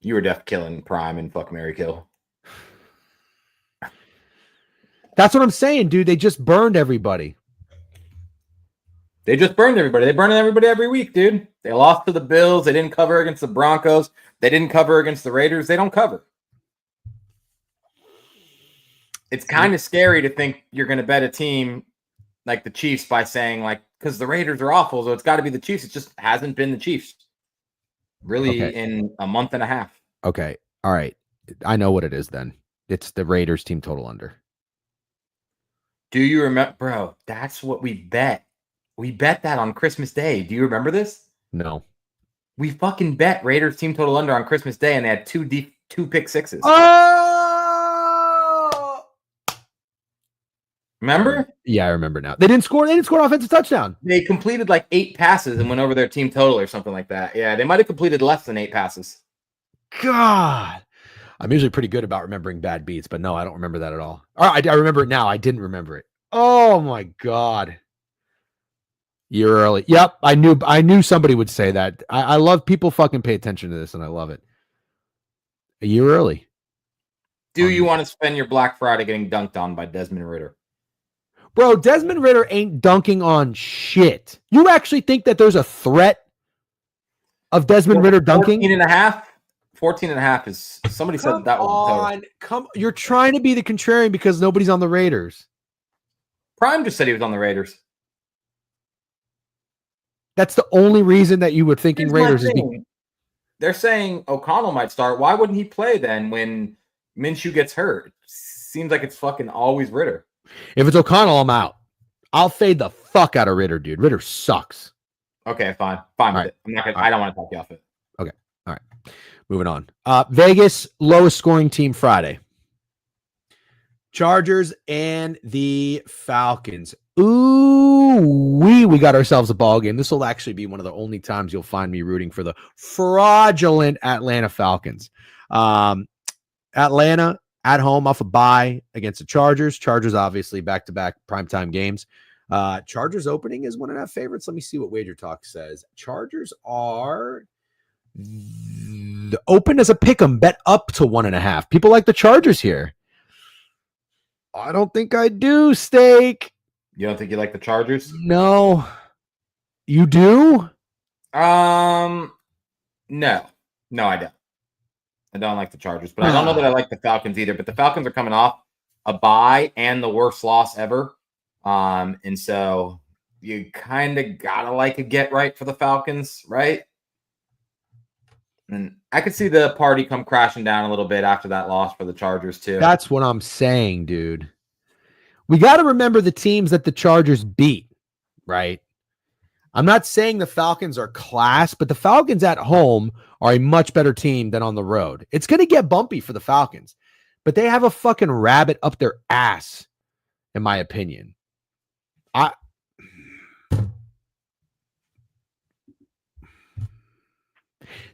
You were def killing Prime and fuck Mary Kill. That's what I'm saying, dude. They just burned everybody. They just burned everybody. They burn everybody every week, dude. They lost to the Bills. They didn't cover against the Broncos. They didn't cover against the Raiders. They don't cover. It's kind of scary to think you're going to bet a team like the Chiefs by saying, like, because the Raiders are awful, so it's got to be the Chiefs. It just hasn't been the Chiefs really in a month and a half. Okay. All right. I know what it is then. It's the Raiders team total under. Do you remember, bro? That's what we bet. We bet that on Christmas Day. Do you remember this? No. We fucking bet Raiders team total under on Christmas Day, and they had 2 pick sixes. Oh! Remember? Yeah, I remember now. They didn't score an offensive touchdown. They completed like 8 passes and went over their team total or something like that. Yeah, they might have completed less than 8 passes. God. I'm usually pretty good about remembering bad beats, but no, I don't remember that at all. I remember it now. I didn't remember it. Oh my God. You're early. Yep. I knew somebody would say that. I love people fucking pay attention to this, and I love it. A year early. Do you want to spend your Black Friday getting dunked on by Desmond Ritter? Bro, Desmond Ritter ain't dunking on shit. You actually think that there's a threat of Desmond Ritter dunking? 14 and a half. 14 and a half is somebody said that was You're trying to be the contrarian because nobody's on the Raiders. Prime just said he was on the Raiders. That's the only reason that you were thinking Raiders is they're saying O'Connell might start. Why wouldn't he play then when Minshew gets hurt? Seems like it's fucking always Ritter. If it's O'Connell, I'm out. I'll fade the fuck out of Ritter, dude. Ritter sucks. Okay, fine with it. I'm not gonna, I don't want to talk you off it. Okay, all right. Moving on. Vegas lowest scoring team Friday. Chargers and the Falcons. Ooh, we got ourselves a ball game. This will actually be one of the only times you'll find me rooting for the fraudulent Atlanta Falcons. Atlanta at home off a bye against the Chargers. Chargers obviously back-to-back primetime games. Chargers opening is 1.5 favorites. Let me see what Wager Talk says. Chargers are open as a pick 'em, bet up to 1.5. People like the Chargers here. I don't think I do, Steak. You don't think you like the Chargers? No. You do? No, I don't. I don't like the Chargers, but I don't know that I like the Falcons either. But the Falcons are coming off a bye and the worst loss ever. And so you kind of gotta like a get right for the Falcons, right? And I could see the party come crashing down a little bit after that loss for the Chargers too. That's what I'm saying, dude. We got to remember the teams that the Chargers beat, right? I'm not saying the Falcons are class, but the Falcons at home are a much better team than on the road. It's going to get bumpy for the Falcons, but they have a fucking rabbit up their ass, in my opinion.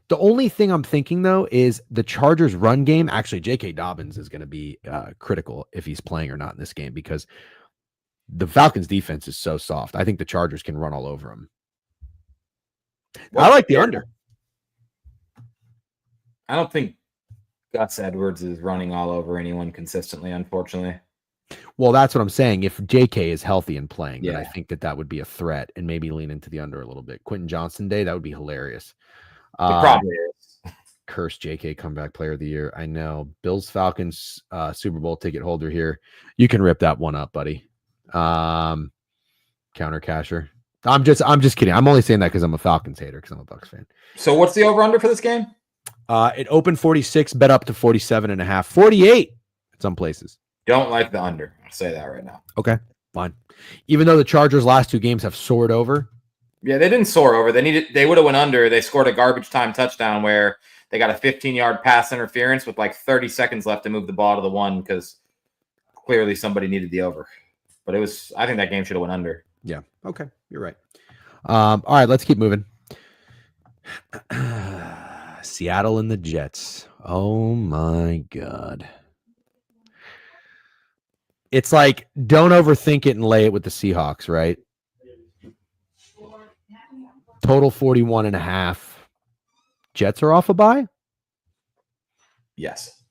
The only thing I'm thinking, though, is the Chargers' run game. Actually, J.K. Dobbins is going to be critical if he's playing or not in this game because the Falcons' defense is so soft. I think the Chargers can run all over them. I like the under. I don't think Gus Edwards is running all over anyone consistently, unfortunately. Well, that's what I'm saying. If J.K. is healthy and playing, then I think that would be a threat and maybe lean into the under a little bit. Quentin Johnson Day, that would be hilarious. It probably is. Curse JK comeback player of the year. I know. Bills Falcons Super Bowl ticket holder here. You can rip that one up, buddy. Counter casher. I'm just kidding. I'm only saying that because I'm a Falcons hater because I'm a Bucs fan. So what's the over under for this game? It opened 46, bet up to 47.5, 48 at some places. Don't like the under. I'll say that right now. Okay, fine. Even though the Chargers' last 2 games have soared over. Yeah, they didn't soar over. They would have went under. They scored a garbage time touchdown where they got a 15-yard pass interference with like 30 seconds left to move the ball to the 1 because clearly somebody needed the over. But I think that game should have went under. Yeah. Okay. You're right. All right, let's keep moving. Seattle and the Jets. Oh my God. It's like, don't overthink it and lay it with the Seahawks, right? Total 41.5. Jets are off a bye? Yes.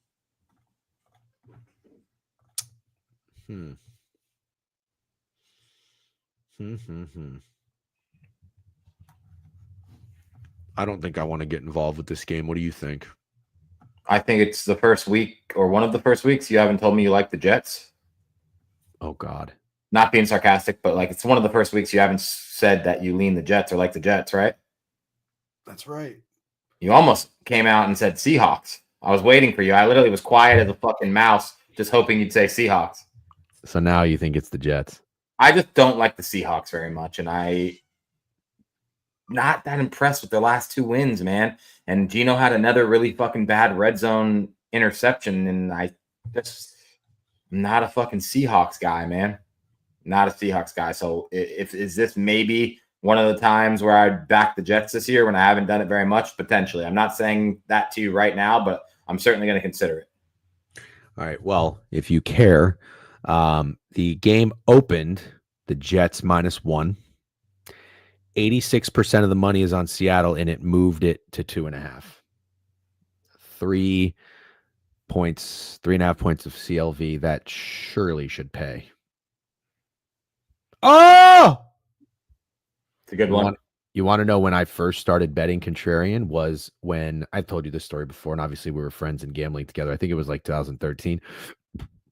I don't think I want to get involved with this game. What do you think? I think it's the first week or one of the first weeks you haven't told me you like the Jets. Oh, God. Not being sarcastic, but like it's one of the first weeks you haven't said that you lean the Jets or like the Jets, right? That's right. You almost came out and said Seahawks. I was waiting for you. I literally was quiet as a fucking mouse, just hoping you'd say Seahawks. So now you think it's the Jets? I just don't like the Seahawks very much, and I'm not that impressed with their last 2 wins, man. And Gino had another really fucking bad red zone interception, and I'm not a fucking Seahawks guy, man. Not a Seahawks guy. So is this maybe one of the times where I'd back the Jets this year when I haven't done it very much? Potentially. I'm not saying that to you right now, but I'm certainly going to consider it. All right. Well, if you care, the game opened the Jets -1. 86% of the money is on Seattle, and it moved it to 2.5. 3 points, 3.5 points of CLV. That surely should pay. Oh, It's a good one. You want to know when I first started betting contrarian was when I've told you this story before, and obviously we were friends and gambling together. I think it was like 2013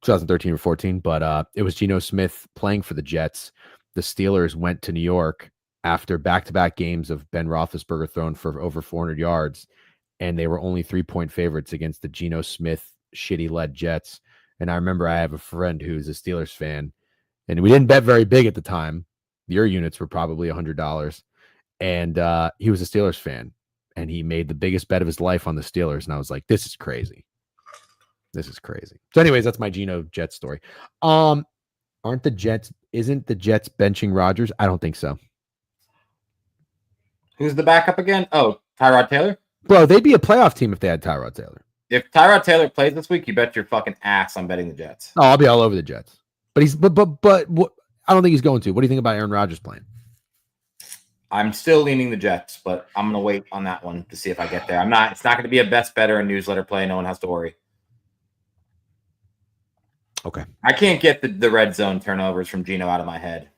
or 14, but it was Geno Smith playing for the Jets. The Steelers went to New York after back-to-back games of Ben Roethlisberger thrown for over 400 yards, and they were only 3-point favorites against the Geno Smith shitty-led Jets. And I remember I have a friend who's a Steelers fan, and we didn't bet very big at the time. Your units were probably $100. And he was a Steelers fan, and he made the biggest bet of his life on the Steelers. And I was like, this is crazy. This is crazy. So anyways, that's my Geno Jets story. Isn't the Jets benching Rodgers? I don't think so. Who's the backup again? Oh, Tyrod Taylor? Bro, they'd be a playoff team if they had Tyrod Taylor. If Tyrod Taylor plays this week, you bet your fucking ass on betting the Jets. Oh, I'll be all over the Jets. But I don't think he's going to. What do you think about Aaron Rodgers playing? I'm still leaning the Jets, but I'm going to wait on that one to see if I get there. It's not going to be a best better and newsletter play. No one has to worry. Okay. I can't get the red zone turnovers from Geno out of my head.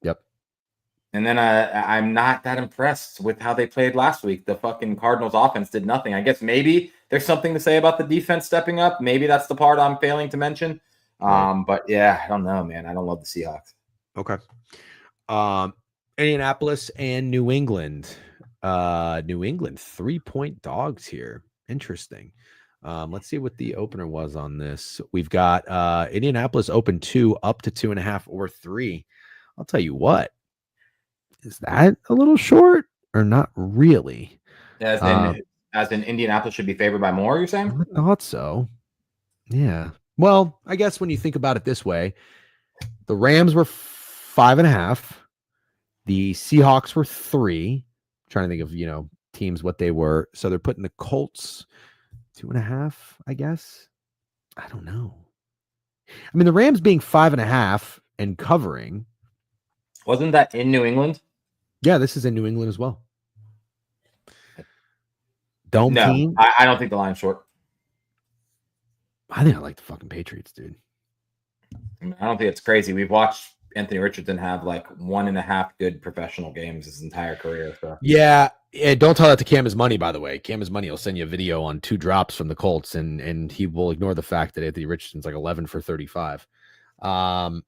Yep. And then I'm not that impressed with how they played last week. The fucking Cardinals offense did nothing. I guess maybe there's something to say about the defense stepping up. Maybe that's the part I'm failing to mention. But yeah, I don't know, man. I don't love the Seahawks. Okay. Indianapolis and New England. New England 3-point dogs here. Interesting. Let's see what the opener was on this. We've got Indianapolis open 2 up to 2.5 or 3. I'll tell you what. Is that a little short or not really? As in Indianapolis should be favored by more, you're saying? I thought so. Yeah. Well, I guess when you think about it this way, the Rams were 5.5. The Seahawks were 3. I'm trying to think of, teams, what they were. So they're putting the Colts 2.5, I guess. I don't know. I mean, the Rams being 5.5 and covering. Wasn't that in New England? Yeah, this is in New England as well. Dome team. I don't think the line's short. I think I like the fucking Patriots, dude. I don't think it's crazy. We've watched Anthony Richardson have like 1.5 good professional games his entire career. So. Yeah. Don't tell that to Cam is Money, by the way. Cam is Money will send you a video on 2 drops from the Colts, and he will ignore the fact that Anthony Richardson's like 11 for 35. Oh,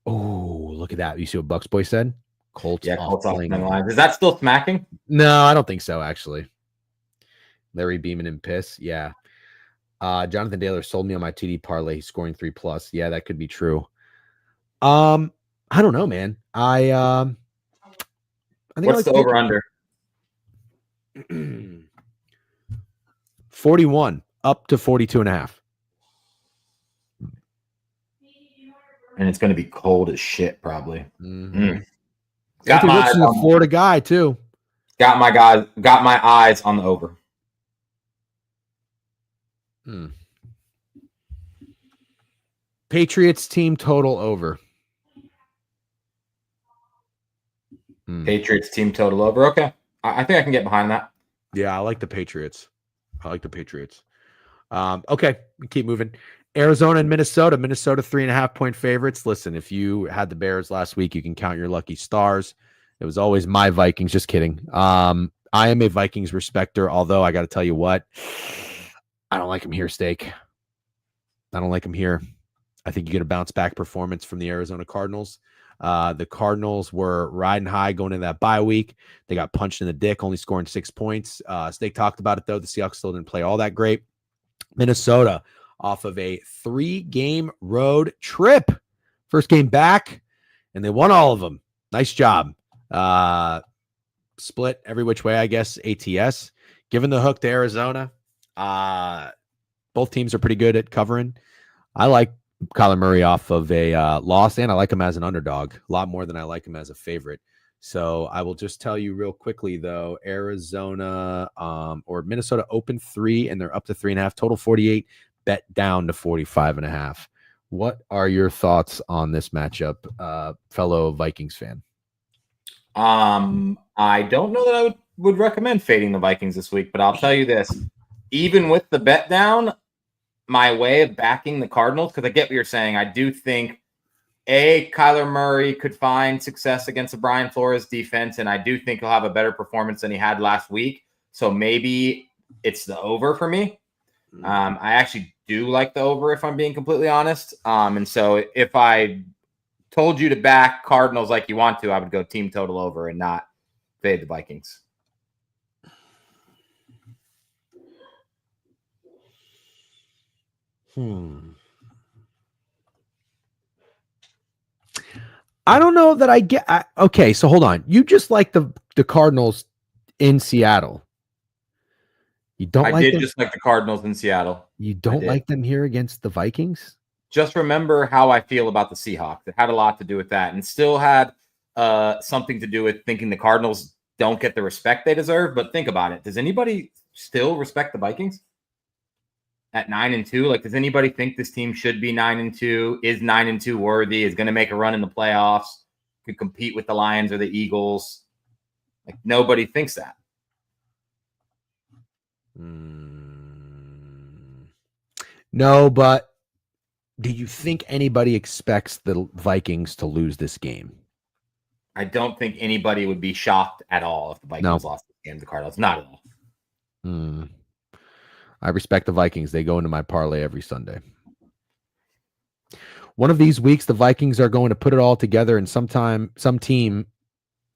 look at that. You see what Bucks Boy said? Colts off playing line. Is that still smacking? No, I don't think so, actually. Larry Beeman and Piss. Yeah. Jonathan Taylor sold me on my TD parlay. He's scoring 3+. Yeah, that could be true. I don't know, man. I think what's the over under? 41 up to 42.5. And it's going to be cold as shit, probably. Mm-hmm. Got my Florida guy too. Got my eyes on the over. Patriots team total over. Patriots team total over. Okay. I think I can get behind that. Yeah, I like the Patriots. Okay, we keep moving. Arizona and Minnesota. Minnesota 3.5-point favorites. Listen, if you had the Bears last week, you can count your lucky stars. It was always my Vikings. Just kidding. I am a Vikings respecter, although I got to tell you what, I don't like them here, Steak. I don't like them here. I think you get a bounce back performance from the Arizona Cardinals. The Cardinals were riding high going into that bye week. They got punched in the dick, only scoring 6 points. Steak talked about it, though. The Seahawks still didn't play all that great. Minnesota off of a 3-game road trip. First game back, and they won all of them. Nice job. Split every which way, I guess, ATS. Given the hook to Arizona, both teams are pretty good at covering. I like Kyler Murray off of a loss, and I like him as an underdog a lot more than I like him as a favorite. So I will just tell you real quickly, though, Arizona or Minnesota open 3, and they're up to 3.5. Total 48, bet down to 45.5. What are your thoughts on this matchup, fellow Vikings fan? I don't know that I would recommend fading the Vikings this week, but I'll tell you this. Even with the bet down, my way of backing the Cardinals, because I get what you're saying, I do think Kyler Murray could find success against the Brian Flores defense, and I do think he'll have a better performance than he had last week. So maybe it's the over for me. I actually do like the over, if I'm being completely honest. And so if I told you to back Cardinals like you want to, I would go team total over and not fade the Vikings. I don't know that I get. Okay, so hold on. You just like the Cardinals in Seattle. You don't like them? Just like the Cardinals in Seattle. You don't like them here against the Vikings? Just remember how I feel about the Seahawks. It had a lot to do with that, and still had something to do with thinking the Cardinals don't get the respect they deserve. But think about it. Does anybody still respect the Vikings at 9-2? Like, does anybody think this team should be 9-2? Is 9-2 worthy? Is going to make a run in the playoffs? Could compete with the Lions or the Eagles? Like, nobody thinks that. No, but do you think anybody expects the Vikings to lose this game? I don't think anybody would be shocked at all if the Vikings lost this game to the Cardinals. Not at all. I respect the Vikings. They go into my parlay every Sunday. One of these weeks, the Vikings are going to put it all together, and some team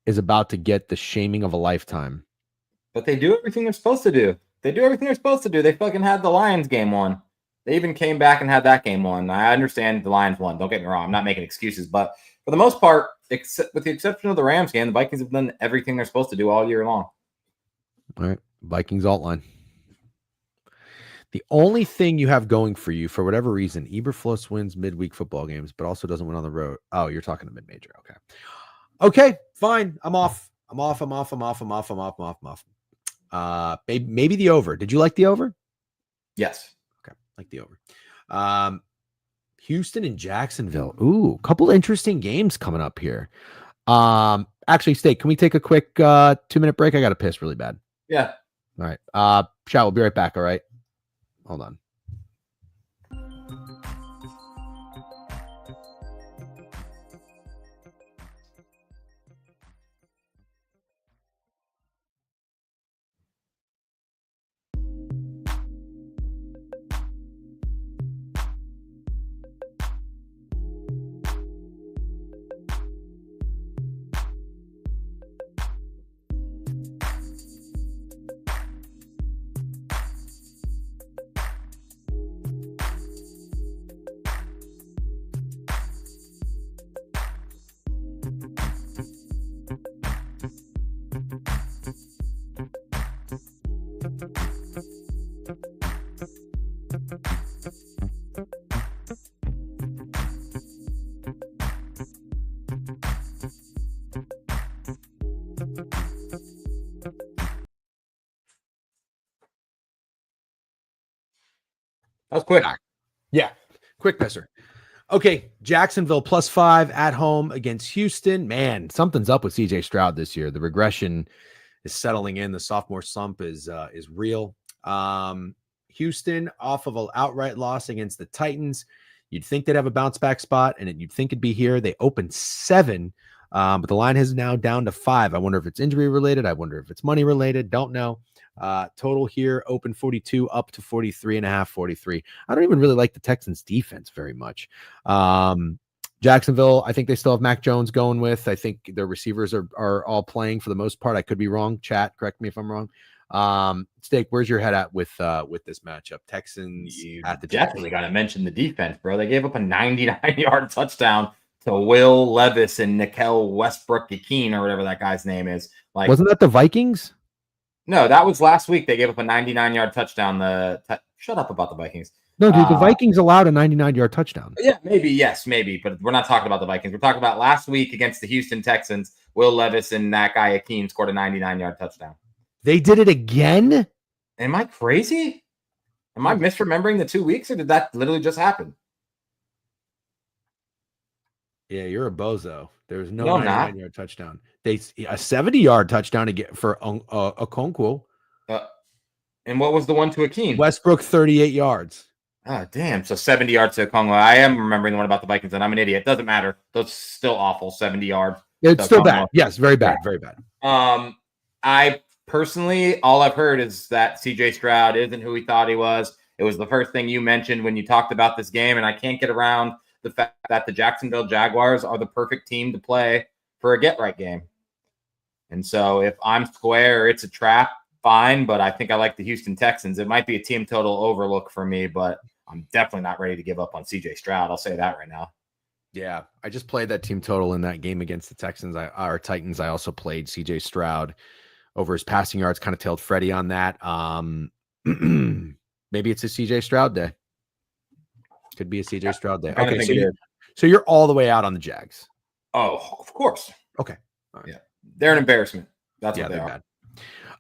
is about to get the shaming of a lifetime. But they do everything they're supposed to do. They fucking had the Lions game won. They even came back and had that game won. I understand the Lions won. Don't get me wrong. I'm not making excuses. But for the most part, with the exception of the Rams game, the Vikings have done everything they're supposed to do all year long. All right. Vikings alt line. The only thing you have going for you, for whatever reason, Eberflus wins midweek football games, but also doesn't win on the road. Oh, you're talking to mid-major. Okay. Okay, fine. I'm off. Maybe the over. Did you like the over? Yes. Okay, like the over. Houston and Jacksonville. Ooh, couple interesting games coming up here. Actually, Steak, can we take a quick 2-minute break? I got to piss really bad. Yeah. All right. Chat, we'll be right back. All right. Hold on. That was quick. Yeah. Quick pisser. Okay. Jacksonville +5 at home against Houston. Man, something's up with CJ Stroud this year. The regression is settling in. The sophomore slump is real. Houston off of an outright loss against the Titans. You'd think they'd have a bounce back spot, and you'd think it'd be here. They opened 7, but the line is now down to 5. I wonder if it's injury related. I wonder if it's money related. Don't know. Total here, open 42 up to 43.5, 43. I don't even really like the Texans defense very much. Jacksonville, I think they still have Mac Jones going with. I think their receivers are all playing for the most part. I could be wrong. Chat, correct me if I'm wrong. Steak, where's your head at with this matchup? Texans at the definitely got to mention the defense, bro. They gave up a 99-yard touchdown to Will Levis and Nickel Westbrook-Ikhine or whatever that guy's name is. Like, wasn't that the Vikings? No, that was last week. They gave up a 99-yard touchdown. Shut up about the Vikings. No, dude, the Vikings allowed a 99-yard touchdown. Yeah, maybe. Yes, maybe. But we're not talking about the Vikings. We're talking about last week against the Houston Texans. Will Levis and that guy Ikhine scored a 99-yard touchdown. They did it again? Am I crazy? Am I misremembering the 2 weeks, or did that literally just happen? Yeah, you're a bozo. There was no 99-yard touchdown. A 70-yard touchdown to get for Okonkwo. And what was the one to Ikhine? Westbrook 38 yards. Oh, damn. So 70 yards to Okongwu. I am remembering the one about the Vikings, and I'm an idiot. Doesn't matter. That's still awful. 70 yards. It's still Okongwu. bad. Yes, very bad. Very bad. I personally, all I've heard is that CJ Stroud isn't who he thought he was. It was the first thing you mentioned when you talked about this game, and I can't get around the fact that the Jacksonville Jaguars are the perfect team to play for a get-right game. And so if I'm square, it's a trap, fine, but I think I like the Houston Texans. It might be a team total overlook for me, but I'm definitely not ready to give up on CJ Stroud. I'll say that right now. Yeah, I just played that team total in that game against the Titans. I also played CJ Stroud over his passing yards, kind of tailed Freddie on that. Maybe it's a CJ Stroud day. Could be a CJ Stroud day. Okay, so you're all the way out on the Jags. Oh, of course. Okay. Right. Yeah. They're an embarrassment. That's what they are.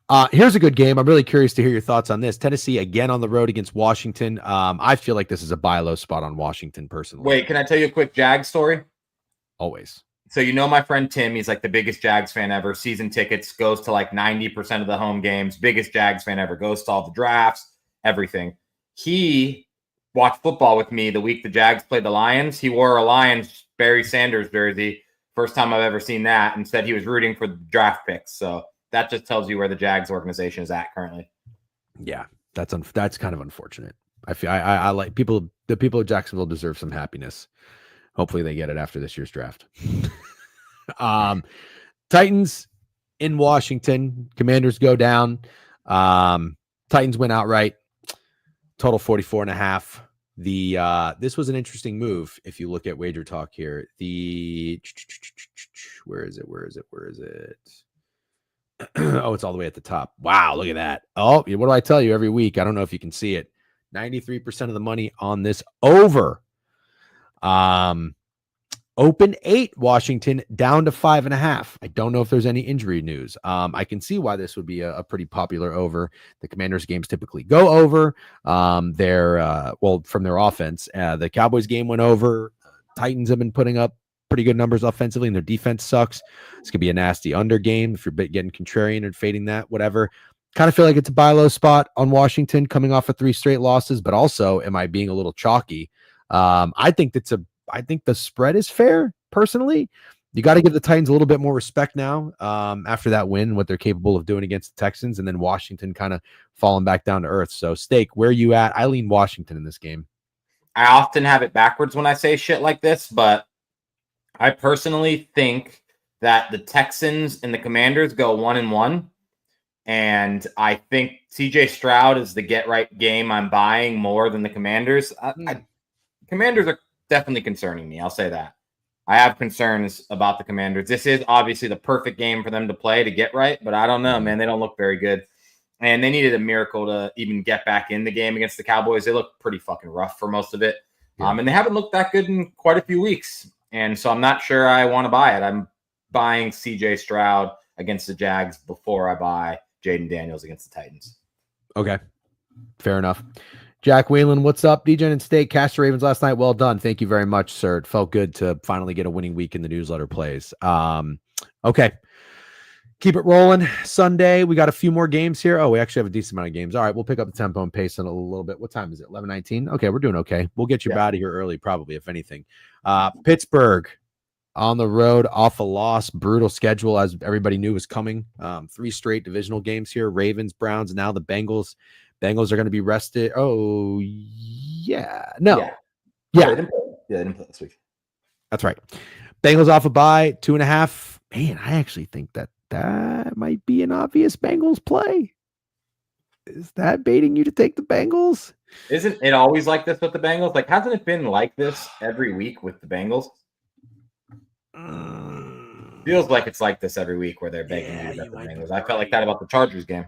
Bad. Here's a good game. I'm really curious to hear your thoughts on this. Tennessee again on the road against Washington. I feel like this is a buy low spot on Washington personally. Wait, can I tell you a quick Jags story? Always. So my friend Tim, he's like the biggest Jags fan ever. Season tickets, goes to like 90% of the home games. Biggest Jags fan ever. Goes to all the drafts, everything. He watched football with me the week the Jags played the Lions. He wore a Lions Barry Sanders jersey. First time I've ever seen that, and said he was rooting for the draft picks. So that just tells you where the Jags organization is at currently. Yeah, that's kind of unfortunate. I like people. The people of Jacksonville deserve some happiness. Hopefully they get it after this year's draft. Titans in Washington. Commanders go down. Titans win outright. Total 44.5. This was an interesting move. If you look at Wager Talk here, where is it? Oh, it's all the way at the top. Wow, look at that. Oh, what do I tell you every week? I don't know if you can see it. 93% of the money on this over. Open 8, Washington down to 5.5. I don't know if there's any injury news. I can see why this would be a pretty popular over. The Commanders games typically go over. From their offense. The Cowboys game went over. Titans have been putting up pretty good numbers offensively, and their defense sucks. This could be a nasty under game if you're getting contrarian or fading that, whatever. Kind of feel like it's a buy low spot on Washington coming off of 3 straight losses, but also am I being a little chalky? I think the spread is fair. Personally, you got to give the Titans a little bit more respect now after that win, what they're capable of doing against the Texans, and then Washington kind of falling back down to earth. So, Steak, where are you at? I lean Washington in this game. I often have it backwards when I say shit like this, but I personally think that the Texans and the Commanders go 1-1. And I think CJ Stroud is the get right game I'm buying more than the Commanders. Commanders are definitely concerning me. I'll say that. I have concerns about the Commanders. This is obviously the perfect game for them to play to get right, but I don't know, man. They don't look very good. And they needed a miracle to even get back in the game against the Cowboys. They looked pretty fucking rough for most of it. Yeah. And they haven't looked that good in quite a few weeks. And so I'm not sure I want to buy it. I'm buying CJ Stroud against the Jags before I buy Jaden Daniels against the Titans. Okay. Fair enough. Jack Whalen, what's up? DJ and State, cast the Ravens last night. Well done. Thank you very much, sir. It felt good to finally get a winning week in the newsletter plays. Okay. Keep it rolling. Sunday, we got a few more games here. Oh, we actually have a decent amount of games. All right, we'll pick up the tempo and pace in a little bit. What time is it? 11:19? Okay, we're doing okay. We'll get you out of here early, probably, if anything. Pittsburgh on the road, off a loss. Brutal schedule, as everybody knew was coming. 3 straight divisional games here. Ravens, Browns, now the Bengals. Bengals are going to be rested. Oh, yeah. No. Yeah. They didn't play this week. That's right. Bengals off a bye, 2.5. Man, I actually think that might be an obvious Bengals play. Is that baiting you to take the Bengals? Isn't it always like this with the Bengals? Like, hasn't it been like this every week with the Bengals? Feels like it's like this every week where they're begging you to bet the Bengals. I felt like that about the Chargers game.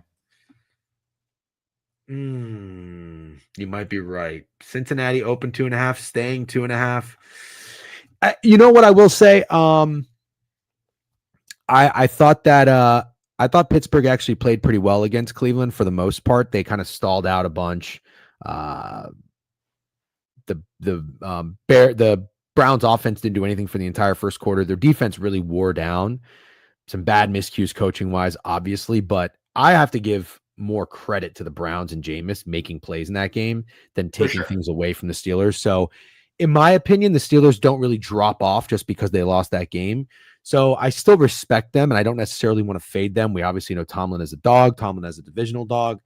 You might be right. Cincinnati open 2.5, staying 2.5. You know what I will say? I thought that I thought Pittsburgh actually played pretty well against Cleveland for the most part. They kind of stalled out a bunch. The Browns offense didn't do anything for the entire first quarter. Their defense really wore down. Some bad miscues coaching wise, obviously, but I have to give more credit to the Browns and Jameis making plays in that game than taking sure. things away from the Steelers. So in my opinion, the Steelers don't really drop off just because they lost that game. So I still respect them, and I don't necessarily want to fade them. We obviously know Tomlin as a dog. Tomlin as a divisional dog.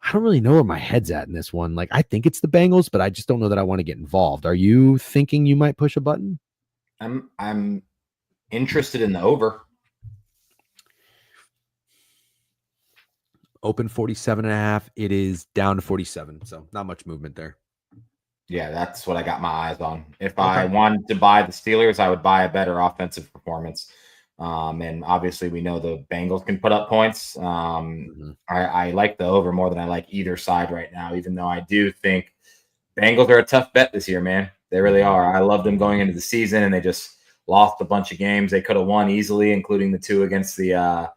I don't really know where my head's at in this one. Like, I think it's the Bengals, but I just don't know that I want to get involved. Are you thinking you might push a button? I'm interested in the over. Open 47.5. It is down to 47. So not much movement there. Yeah, that's what I got my eyes on. If I wanted to buy the Steelers, I would buy a better offensive performance. And obviously, we know the Bengals can put up points. I like the over more than I like either side right now, even though I do think Bengals are a tough bet this year, man. They really are. I love them going into the season, and they just lost a bunch of games they could have won easily, including the 2 against the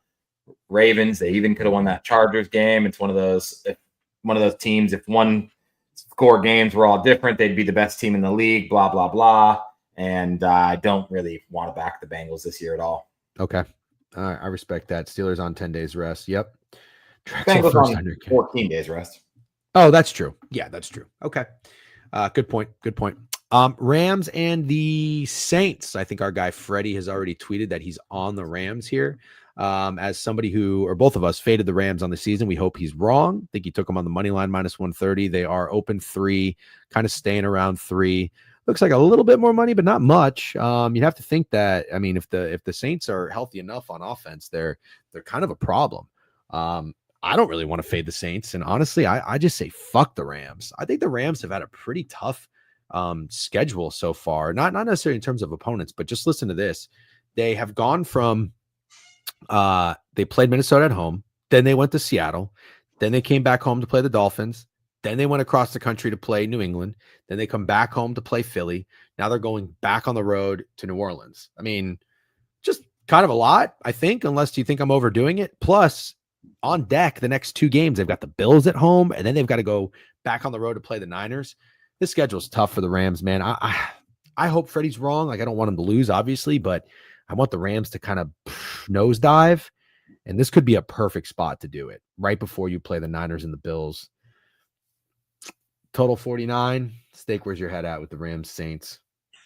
Ravens. They even could have won that Chargers game. It's one of those teams. If one score games were all different, they'd be the best team in the league. Blah blah blah. And I don't really want to back the Bengals this year at all. Okay, I respect that. Steelers on 10 days rest. Yep. Bengals on 14 days rest. Oh, that's true. Yeah, that's true. Okay. Good point. Good point. Rams and the Saints. I think our guy Freddie has already tweeted that he's on the Rams here. As somebody who, or both of us, faded the Rams on the season, we hope he's wrong. I think he took them on the money line -130. They are open 3, kind of staying around 3. Looks like a little bit more money, but not much. You'd have to think that. I mean, if the Saints are healthy enough on offense, they're kind of a problem. I don't really want to fade the Saints, and honestly, I just say fuck the Rams. I think the Rams have had a pretty tough schedule so far. Not necessarily in terms of opponents, but just listen to this. They have gone from they played Minnesota at home, then they went to Seattle, then they came back home to play the Dolphins. Then they went across the country to play New England. Then they come back home to play Philly. Now they're going back on the road to New Orleans. I mean, just kind of a lot, I think, unless you think I'm overdoing it. Plus, on deck, the next 2 games, they've got the Bills at home, and then they've got to go back on the road to play the Niners. This schedule's tough for the Rams, man. I hope Freddie's wrong. Like, I don't want him to lose, obviously, but I want the Rams to kind of nosedive, and this could be a perfect spot to do it right before you play the Niners and the Bills. Total 49. Steak, where's your head at with the Rams Saints?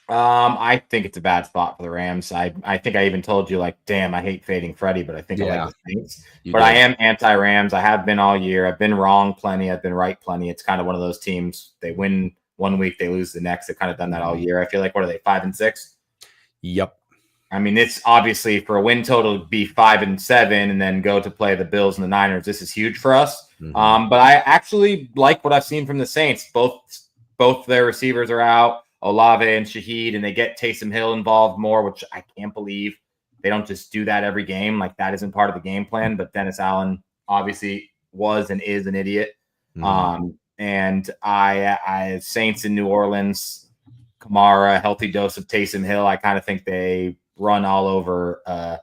I think it's a bad spot for the Rams. I think I even told you, like, damn, I hate fading Freddie, but I think I like the Saints. But I am anti-Rams. I have been all year. I've been wrong plenty. I've been right plenty. It's kind of one of those teams. They win one week, they lose the next. They've kind of done that all year. I feel like, what are they, 5-6? Yep. I mean, it's obviously for a win total to be 5-7 and then go to play the Bills and the Niners. This is huge for us. But I actually like what I've seen from the Saints. Both their receivers are out, Olave and Shaheed, and they get Taysom Hill involved more, which I can't believe. They don't just do that every game. Like, that isn't part of the game plan. But Dennis Allen obviously was and is an idiot. And I Saints in New Orleans, Kamara, healthy dose of Taysom Hill. I kind of think they run all over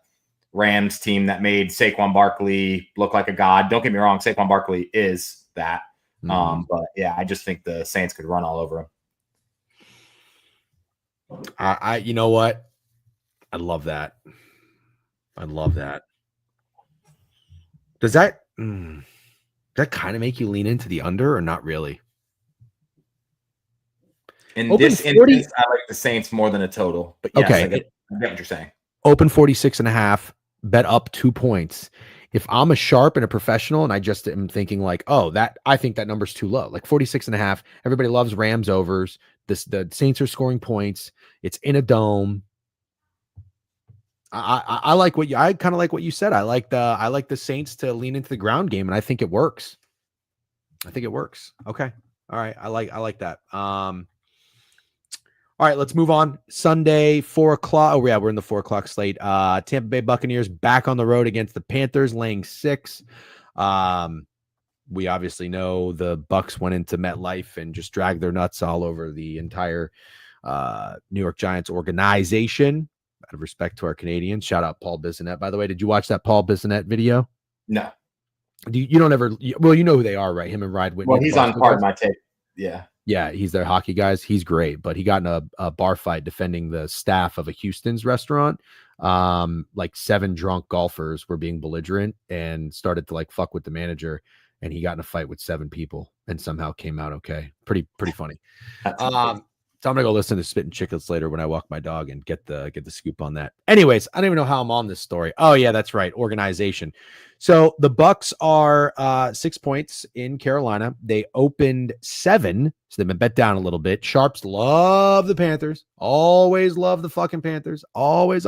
Rams team that made Saquon Barkley look like a god. Don't get me wrong, Saquon Barkley is that. But yeah, I just think the Saints could run all over him. You know what? I love that. I love that. Does that kind of make you lean into the under or not really? In this instance, I like the Saints more than a total. But yes, okay. I get what you're saying. Open 46.5, bet up 2 points. If I'm a sharp and a professional and I just am thinking like, oh, I think that number's too low. Like 46.5. Everybody loves Rams overs. The Saints are scoring points. It's in a dome. I like I kind of like what you said. I like the Saints to lean into the ground game, and I think it works. Okay. All right. I like that. All right, let's move on. Sunday, 4:00. Oh, yeah, we're in the 4:00 slate. Tampa Bay Buccaneers back on the road against the Panthers, laying 6. We obviously know the Bucs went into MetLife and just dragged their nuts all over the entire New York Giants organization. Out of respect to our Canadians, shout out Paul Bissonnette. By the way, did you watch that Paul Bissonnette video? No. You don't ever. Well, you know who they are, right? Him and Ride Whitney. Well, he's on part of my take. Yeah. Yeah, he's their hockey guys. He's great, but he got in a bar fight defending the staff of a Houston's restaurant. Like 7 drunk golfers were being belligerent and started to like fuck with the manager, and he got in a fight with 7 people and somehow came out okay. Pretty funny. So I'm gonna go listen to Spittin' Chicklets later when I walk my dog and get the scoop on that. Anyways, I don't even know how I'm on this story. Oh yeah, that's right, organization. So the Bucks are 6 points in Carolina. They opened 7, so they've been bet down a little bit. Sharps love the Panthers. Always love the fucking Panthers. Always.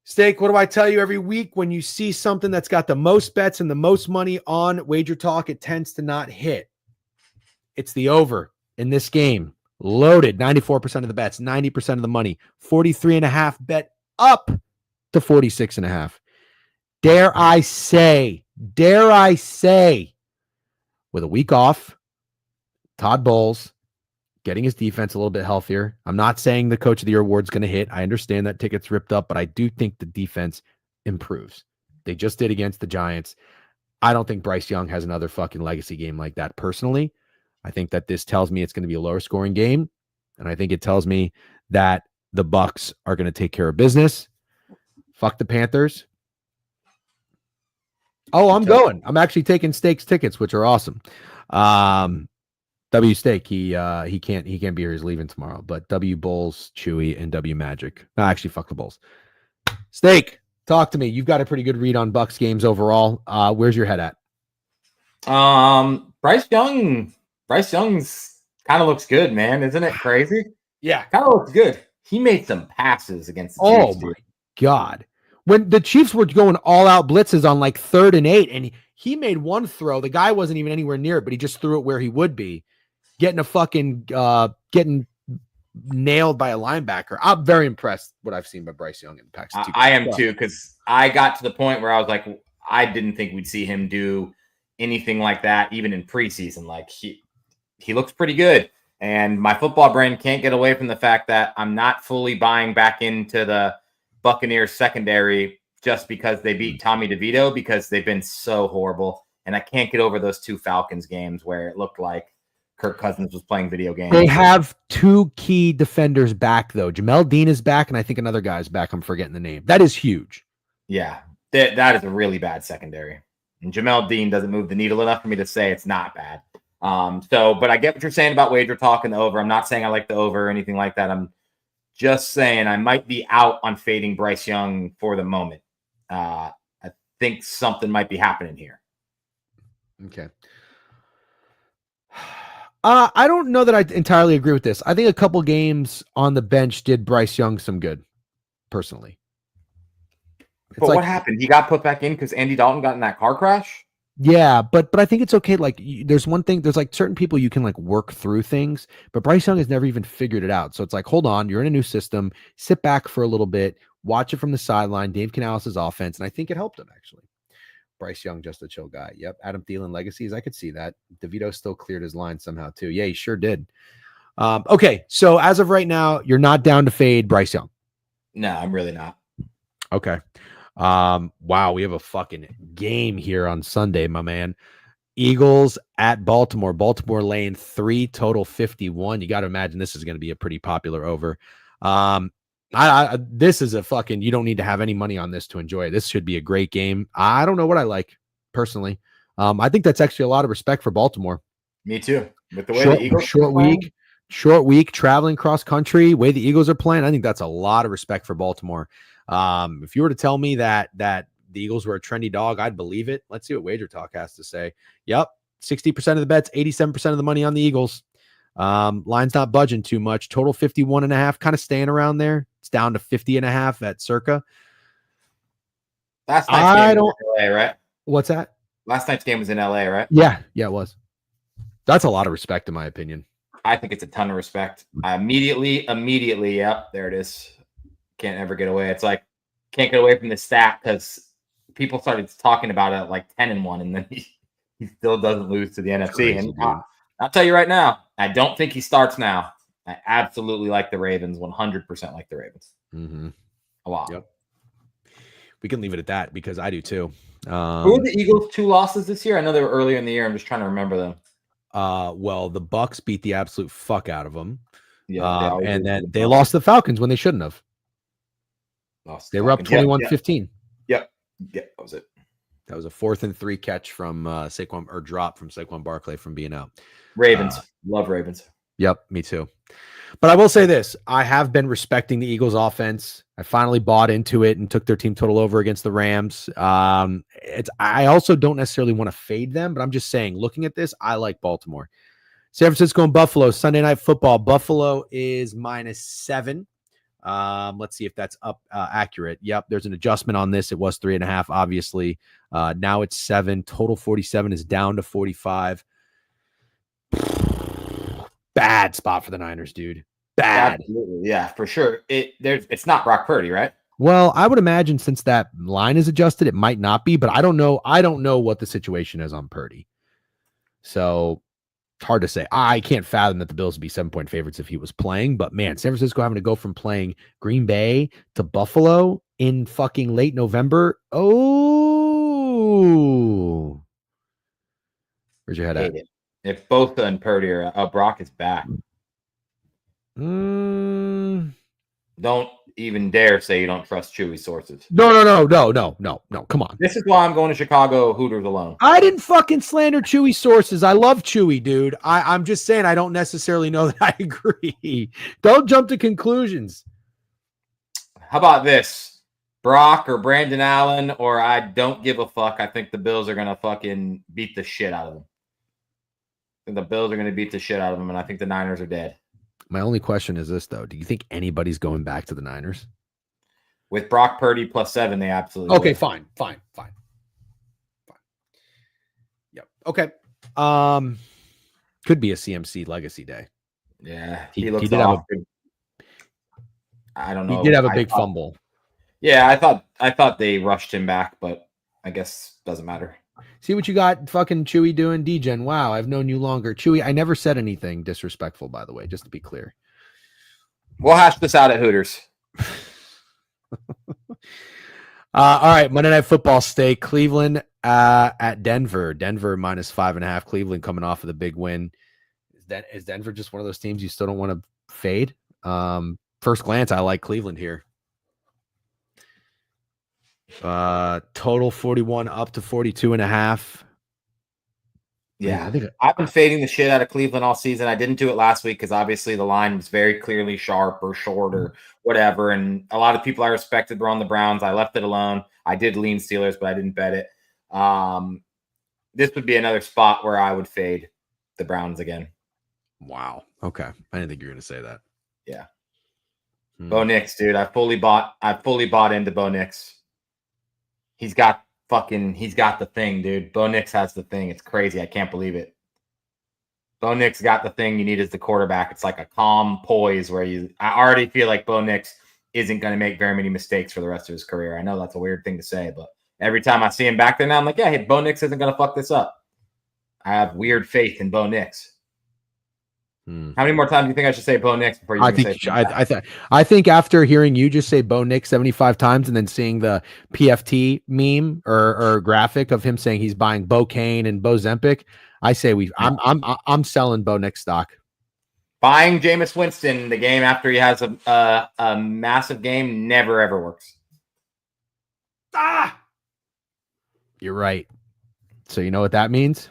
Steak, what do I tell you every week when you see something that's got the most bets and the most money on Wager Talk? It tends to not hit. It's the over. In this game, loaded 94% of the bets, 90% of the money, 43.5 bet up to 46.5. Dare I say, with a week off, Todd Bowles getting his defense a little bit healthier. I'm not saying the coach of the year award's going to hit. I understand that ticket's ripped up, but I do think the defense improves. They just did against the Giants. I don't think Bryce Young has another fucking legacy game like that personally. I think that this tells me it's going to be a lower scoring game. And I think it tells me that the Bucks are going to take care of business. Fuck the Panthers. Oh, I'm going. I'm actually taking Steak's tickets, which are awesome. W Steak, he can't be here. He's leaving tomorrow. But W Bulls, Chewy, and W Magic. No, actually, fuck the Bulls. Steak, talk to me. You've got a pretty good read on Bucks games overall. Where's your head at? Bryce Young's kind of looks good, man. Isn't it crazy? Yeah. Kind of looks good. He made some passes against the Chiefs. Oh, my God. When the Chiefs were going all-out blitzes on like 3rd and 8, and he made one throw. The guy wasn't even anywhere near it, but he just threw it where he would be. Getting nailed by a linebacker. I'm very impressed what I've seen by Bryce Young in the past 2 games. I am too, because I got to the point where I was like, I didn't think we'd see him do anything like that, even in preseason. Like he looks pretty good. And my football brain can't get away from the fact that I'm not fully buying back into the Buccaneers secondary just because they beat Tommy DeVito, because they've been so horrible. And I can't get over those 2 Falcons games where it looked like Kirk Cousins was playing video games. They have 2 key defenders back, though. Jamel Dean is back, and I think another guy's back. I'm forgetting the name. That is huge. Yeah, that is a really bad secondary. And Jamel Dean doesn't move the needle enough for me to say it's not bad. But I get what you're saying about Wager Talk and the over. I'm not saying I like the over or anything like that. I'm just saying I might be out on fading Bryce Young for the moment. I think something might be happening here. Okay. I don't know that I entirely agree with this. I think a couple games on the bench did Bryce Young some good, personally. But what happened? He got put back in because Andy Dalton got in that car crash? Yeah, but I think it's okay. Like, there's one thing, there's like certain people you can like work through things, but Bryce Young has never even figured it out. So it's like, hold on, you're in a new system, sit back for a little bit, watch it from the sideline, Dave Canales' offense, and I think it helped him, actually. Bryce Young, just a chill guy. Yep. Adam Thielen legacies. I could see that. DeVito still cleared his line somehow too. Yeah, he sure did. Okay. So as of right now, you're not down to fade Bryce Young. No, I'm really not. Okay. Wow. We have a fucking game here on Sunday, my man. Eagles at Baltimore. Baltimore laying 3, total 51. You got to imagine this is going to be a pretty popular over. This is a fucking, you don't need to have any money on this to enjoy it. This should be a great game. I don't know what I like personally. I think that's actually a lot of respect for Baltimore. Me too. With the way the Eagles short week, traveling cross country, way the Eagles are playing, I think that's a lot of respect for Baltimore. If you were to tell me that the Eagles were a trendy dog, I'd believe it. Let's see what Wager Talk has to say. Yep. 60% of the bets, 87% of the money on the Eagles. Line's not budging too much. Total 51.5, kind of staying around there. It's down to 50.5 at circa. Last night's game was in LA, right? What's that? Last night's game was in LA, right? Yeah, it was. That's a lot of respect, in my opinion. I think it's a ton of respect. Immediately, yep, there it is. Can't ever get away. It's like, can't get away from the stat because people started talking about it at like 10-1, and then he still doesn't lose to the NFC. Crazy, and I'll tell you right now, I don't think he starts now. I absolutely like the Ravens, 100% like the Ravens. Mm-hmm. A lot. Yep. We can leave it at that because I do too. Who are the Eagles' 2 losses this year? I know they were earlier in the year. I'm just trying to remember them. Well, the Bucks beat the absolute fuck out of them. Yeah, they always And lose to then the they Bucks. lost to the Falcons when they shouldn't have. Lost They the were up Falcons. 21-15. Yep. That was it. That was a 4th and 3 catch from Saquon, or drop from Saquon Barkley from being out. Ravens. Love Ravens. Yep, me too. But I will say this. I have been respecting the Eagles offense. I finally bought into it and took their team total over against the Rams. I also don't necessarily want to fade them, but I'm just saying, looking at this, I like Baltimore. San Francisco and Buffalo, Sunday Night Football. Buffalo is -7. Let's see if that's up accurate. Yep, there's an adjustment on this. It was 3.5, obviously. Now it's 7. Total 47 is down to 45. Bad spot for the Niners, dude. Bad. Absolutely. Yeah, for sure. It's not Brock Purdy, right? Well, I would imagine since that line is adjusted, it might not be, but I don't know. I don't know what the situation is on Purdy. So hard to say. I can't fathom that the Bills would be 7-point favorites if he was playing, but man, San Francisco having to go from playing Green Bay to Buffalo in fucking late November. Oh, where's your head at? If both and Purdy are Brock is back. Mm. Don't even dare say you don't trust Chewy sources. No. Come on. This is why I'm going to Chicago Hooters alone. I didn't fucking slander Chewy sources. I love Chewy, dude. I'm just saying I don't necessarily know that I agree. Don't jump to conclusions. How about this? Brock or Brandon Allen, or I don't give a fuck. I think the Bills are going to fucking beat the shit out of them. I think the Bills are going to beat the shit out of them, and I think the Niners are dead. My only question is this, though. Do you think anybody's going back to the Niners? With Brock Purdy +7, they absolutely Okay, will. fine. Yep. Okay. Could be a CMC legacy day. Yeah, He looks did have off. I don't know. He did have a big fumble. Yeah, I thought they rushed him back, but I guess doesn't matter. See what you got fucking Chewy doing, DGen. Wow, I've known you longer. Chewy, I never said anything disrespectful, by the way, just to be clear. We'll hash this out at Hooters. All right, Monday Night Football stay. Cleveland at Denver. Denver -5.5. Cleveland coming off of the big win. Is Denver just one of those teams you still don't want to fade? First glance, I like Cleveland here. Total 41 up to 42.5. Yeah, Man, I've been fading the shit out of Cleveland all season. I didn't do it last week because obviously the line was very clearly sharp or short or whatever. And a lot of people I respected were on the Browns. I left it alone. I did lean Steelers, but I didn't bet it. This would be another spot where I would fade the Browns again. Wow. Okay. I didn't think you were going to say that. Yeah. Bo Nix, dude. I fully bought into Bo Nix. He's got the thing, dude. Bo Nix has the thing. It's crazy. I can't believe it. Bo Nix got the thing you need as the quarterback. It's like a calm poise where I already feel like Bo Nix isn't going to make very many mistakes for the rest of his career. I know that's a weird thing to say, but every time I see him back there now, I'm like, yeah, hey, Bo Nix isn't going to fuck this up. I have weird faith in Bo Nix. How many more times do you think I should say Bo Nix before you I think after hearing you just say Bo Nix 75 times and then seeing the PFT meme or graphic of him saying he's buying Bo Kane and Bo Zempic, I say I'm selling Bo Nix stock. Buying Jameis Winston the game after he has a massive game never ever works. You're right. So you know what that means?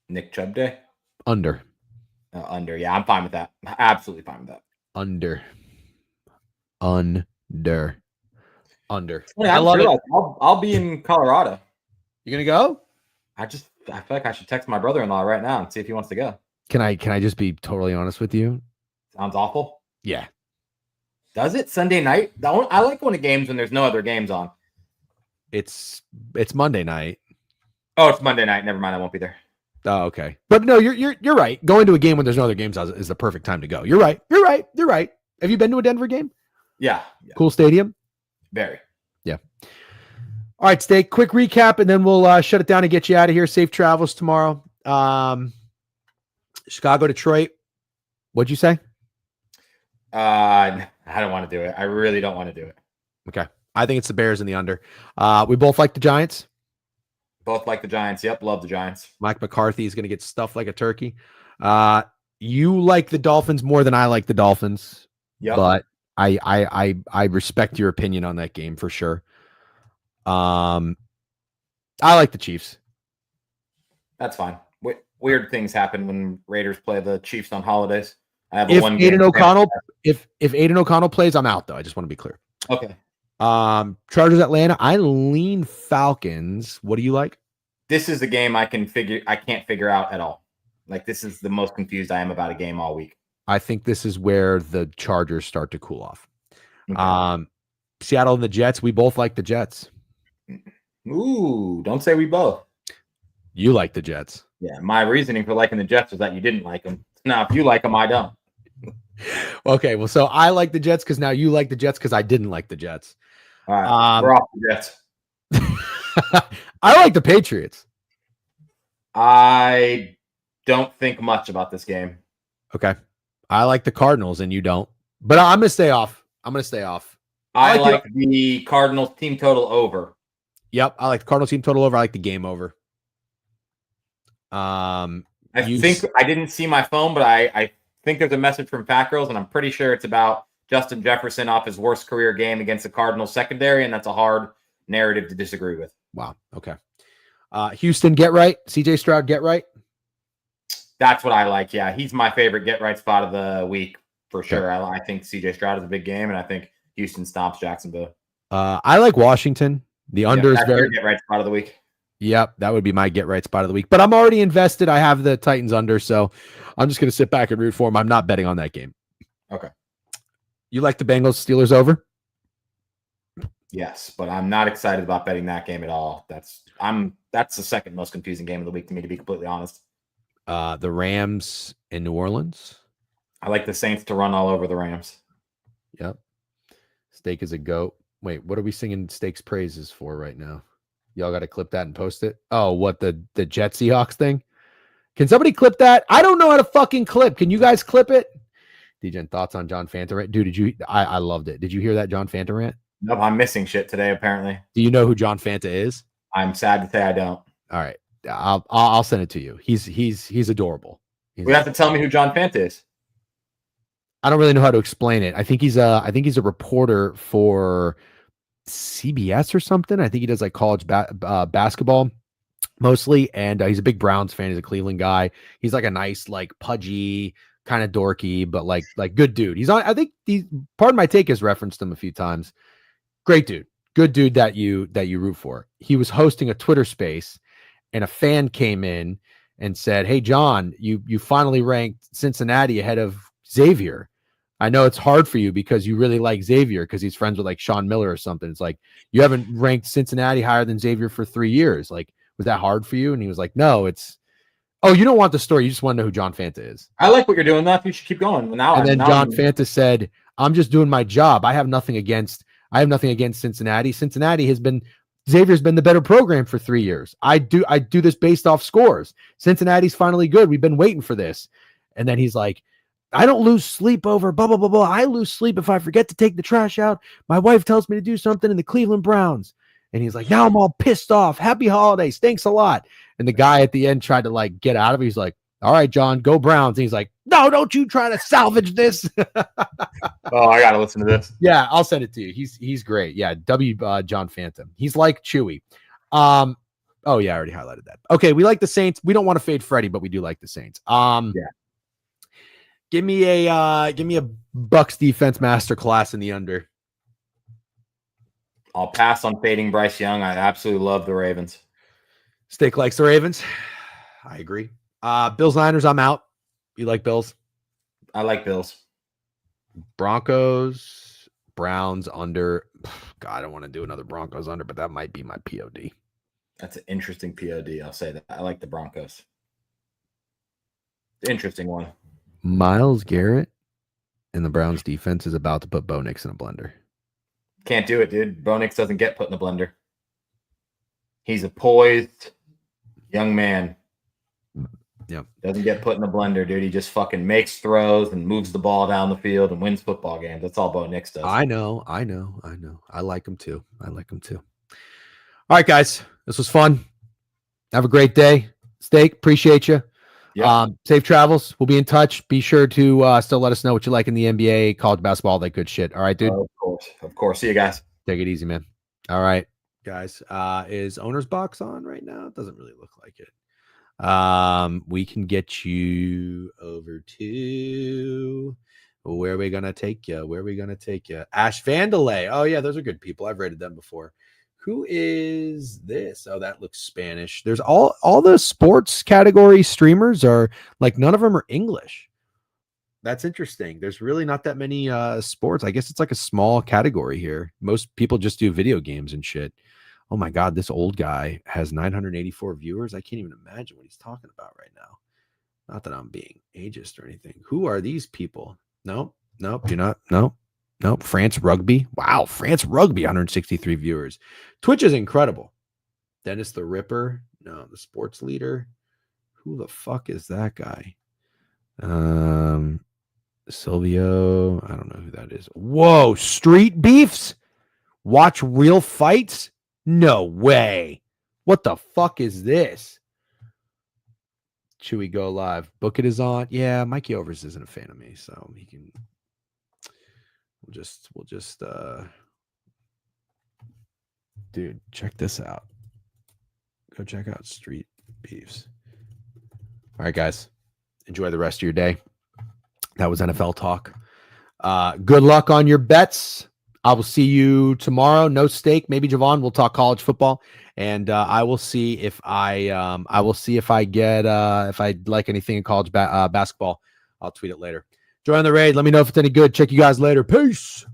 Nick Chubb day? Under. Under. Yeah, I'm fine with that. Absolutely fine with that. Under. I love it. I'll be in Colorado. You gonna go? I feel like I should text my brother-in-law right now and see if he wants to go. Can I just be totally honest with you? Sounds awful. Yeah. Does it Sunday night? I like going to games when there's no other games on. It's Monday night. Oh, it's Monday night. Never mind. I won't be there. Oh, okay. But no, you're right. Going to a game when there's no other games is the perfect time to go. You're right. Have you been to a Denver game? Yeah. Cool stadium. Very. Yeah. All right, Steak. Quick recap, and then we'll shut it down and get you out of here. Safe travels tomorrow. Chicago, Detroit. What'd you say? I don't want to do it. I really don't want to do it. Okay. I think it's the Bears in the under. We both like the Giants. Both like the Giants. Yep, love the Giants. Mike McCarthy is going to get stuffed like a turkey. You like the Dolphins more than I like the Dolphins, Yep. but I respect your opinion on that game for sure. I like the Chiefs. That's fine. Weird things happen when Raiders play the Chiefs on holidays. I have If Aiden O'Connell plays, I'm out though. I just want to be clear. Okay. Chargers Atlanta. I lean Falcons. What do you like? This is the game I can't figure out at all. Like, this is the most confused I am about a game all week. I think this is where the Chargers start to cool off. Okay. Seattle and the Jets. We both like the Jets. Ooh, don't say we both. You like the Jets. Yeah, my reasoning for liking the Jets was that you didn't like them. Now, if you like them, I don't. Okay, well, so I like the Jets because now you like the Jets because I didn't like the Jets. All right, we're off the Jets. I like the Patriots. I don't think much about this game. Okay. I like the Cardinals and you don't. But I'm going to stay off. I like the Cardinals team total over. Yep, I like the Cardinals team total over. I like the game over. I think I didn't see my phone, but I think there's a message from Fat Girls, and I'm pretty sure it's about Justin Jefferson off his worst career game against the Cardinals secondary, and that's a hard narrative to disagree with. Wow. Okay. Houston, get right. CJ Stroud, get right. That's what I like. Yeah, he's my favorite get right spot of the week for sure. Okay. I think CJ Stroud is a big game, and I think Houston stomps Jacksonville. I like Washington. The under is very get right spot of the week. Yep, that would be my get right spot of the week. But I'm already invested. I have the Titans under, so I'm just going to sit back and root for them. I'm not betting on that game. Okay. You like the Bengals Steelers over? Yes, but I'm not excited about betting that game at all. That's the second most confusing game of the week to me, to be completely honest. The Rams in New Orleans. I like the Saints to run all over the Rams. Yep. Steak is a goat. Wait, what are we singing Steak's praises for right now? Y'all got to clip that and post it. Oh, what the Jet Seahawks thing? Can somebody clip that? I don't know how to fucking clip. Can you guys clip it? DJ, thoughts on John Fanta rant? Dude, I loved it. Did you hear that John Fanta rant? Nope, I'm missing shit today, apparently. Do you know who John Fanta is? I'm sad to say I don't. All right. I'll send it to you. He's adorable. You have to tell me who John Fanta is. I don't really know how to explain it. I think he's a reporter for CBS or something. I think he does like college basketball mostly, and he's a big Browns fan. He's a Cleveland guy. He's like a nice, like pudgy, kind of dorky, but like good dude. He's on. I think Pardon My Take has referenced him a few times. Great dude, good dude that you root for. He was hosting a Twitter space, and a fan came in and said, "Hey John, you finally ranked Cincinnati ahead of Xavier. I know it's hard for you because you really like Xavier because he's friends with like Sean Miller or something. It's like, you haven't ranked Cincinnati higher than Xavier for 3 years. Like, was that hard for you?" And he was like, "No, oh, you don't want the story. You just want to know who John Fanta is." I like what you're doing. That you should keep going. And then John Fanta said, "I'm just doing my job. I have nothing against Cincinnati. Xavier's been the better program for 3 years. I do this based off scores. Cincinnati's finally good. We've been waiting for this." And then he's like, "I don't lose sleep over blah, blah, blah, blah. I lose sleep if I forget to take the trash out. My wife tells me to do something in the Cleveland Browns." And he's like, "Now I'm all pissed off. Happy holidays. Thanks a lot." And the guy at the end tried to like get out of it. He's like, "All right, John, go Browns." And he's like, "No, don't you try to salvage this." Oh, I got to listen to this. Yeah, I'll send it to you. He's great. Yeah. John Phantom. He's like Chewy. Oh yeah, I already highlighted that. Okay. We like the Saints. We don't want to fade Freddie, but we do like the Saints. Yeah. Give me a Bucks defense masterclass in the under. I'll pass on fading Bryce Young. I absolutely love the Ravens. Steak likes the Ravens. I agree. Bills Niners, I'm out. You like Bills? I like Bills. Broncos, Browns under. God, I don't want to do another Broncos under, but that might be my POD. That's an interesting POD. I'll say that. I like the Broncos. Interesting one. Myles Garrett and the Browns defense is about to put Bo Nix in a blender. Can't do it, dude. Bo Nix doesn't get put in a blender. He's a poised young man. Yep. Doesn't get put in a blender, dude. He just fucking makes throws and moves the ball down the field and wins football games. That's all Bo Nix does. I know. I like him too. All right, guys. This was fun. Have a great day. Steak, appreciate you. Yep. Safe travels. We'll be in touch. Be sure to still let us know what you like in the NBA, college basketball, that good shit. All right, dude. Of course. See you guys. Take it easy, man. All right, guys. Is Owner's Box on right now? It doesn't really look like it. We can get you over to where are we gonna take you? Where are we gonna take you? Ash Vandalay. Oh yeah, those are good people. I've rated them before. Who is this? Oh, that looks Spanish. There's all the sports category streamers are like none of them are English. That's interesting. There's really not that many sports. I guess it's like a small category here. Most people just do video games and shit. Oh my God, this old guy has 984 viewers. I can't even imagine what he's talking about right now. Not that I'm being ageist or anything. Who are these people? Nope. You're not. Nope. France Rugby. Wow. France Rugby, 163 viewers. Twitch is incredible. Dennis the Ripper. No, the sports leader. Who the fuck is that guy? Silvio. I don't know who that is. Whoa. Street Beefs? Watch real fights? No way. What the fuck is this? Should we go live? Book It is on. Yeah, Mikey Overs isn't a fan of me, so he can. We'll just dude, check this out. Go check out Street Beefs. All right, guys. Enjoy the rest of your day. That was NFL talk. Good luck on your bets. I will see you tomorrow. No steak. Maybe Javon. We'll talk college football, and I will see if I get if I like anything in college basketball. I'll tweet it later. Join the raid. Let me know if it's any good. Check you guys later. Peace.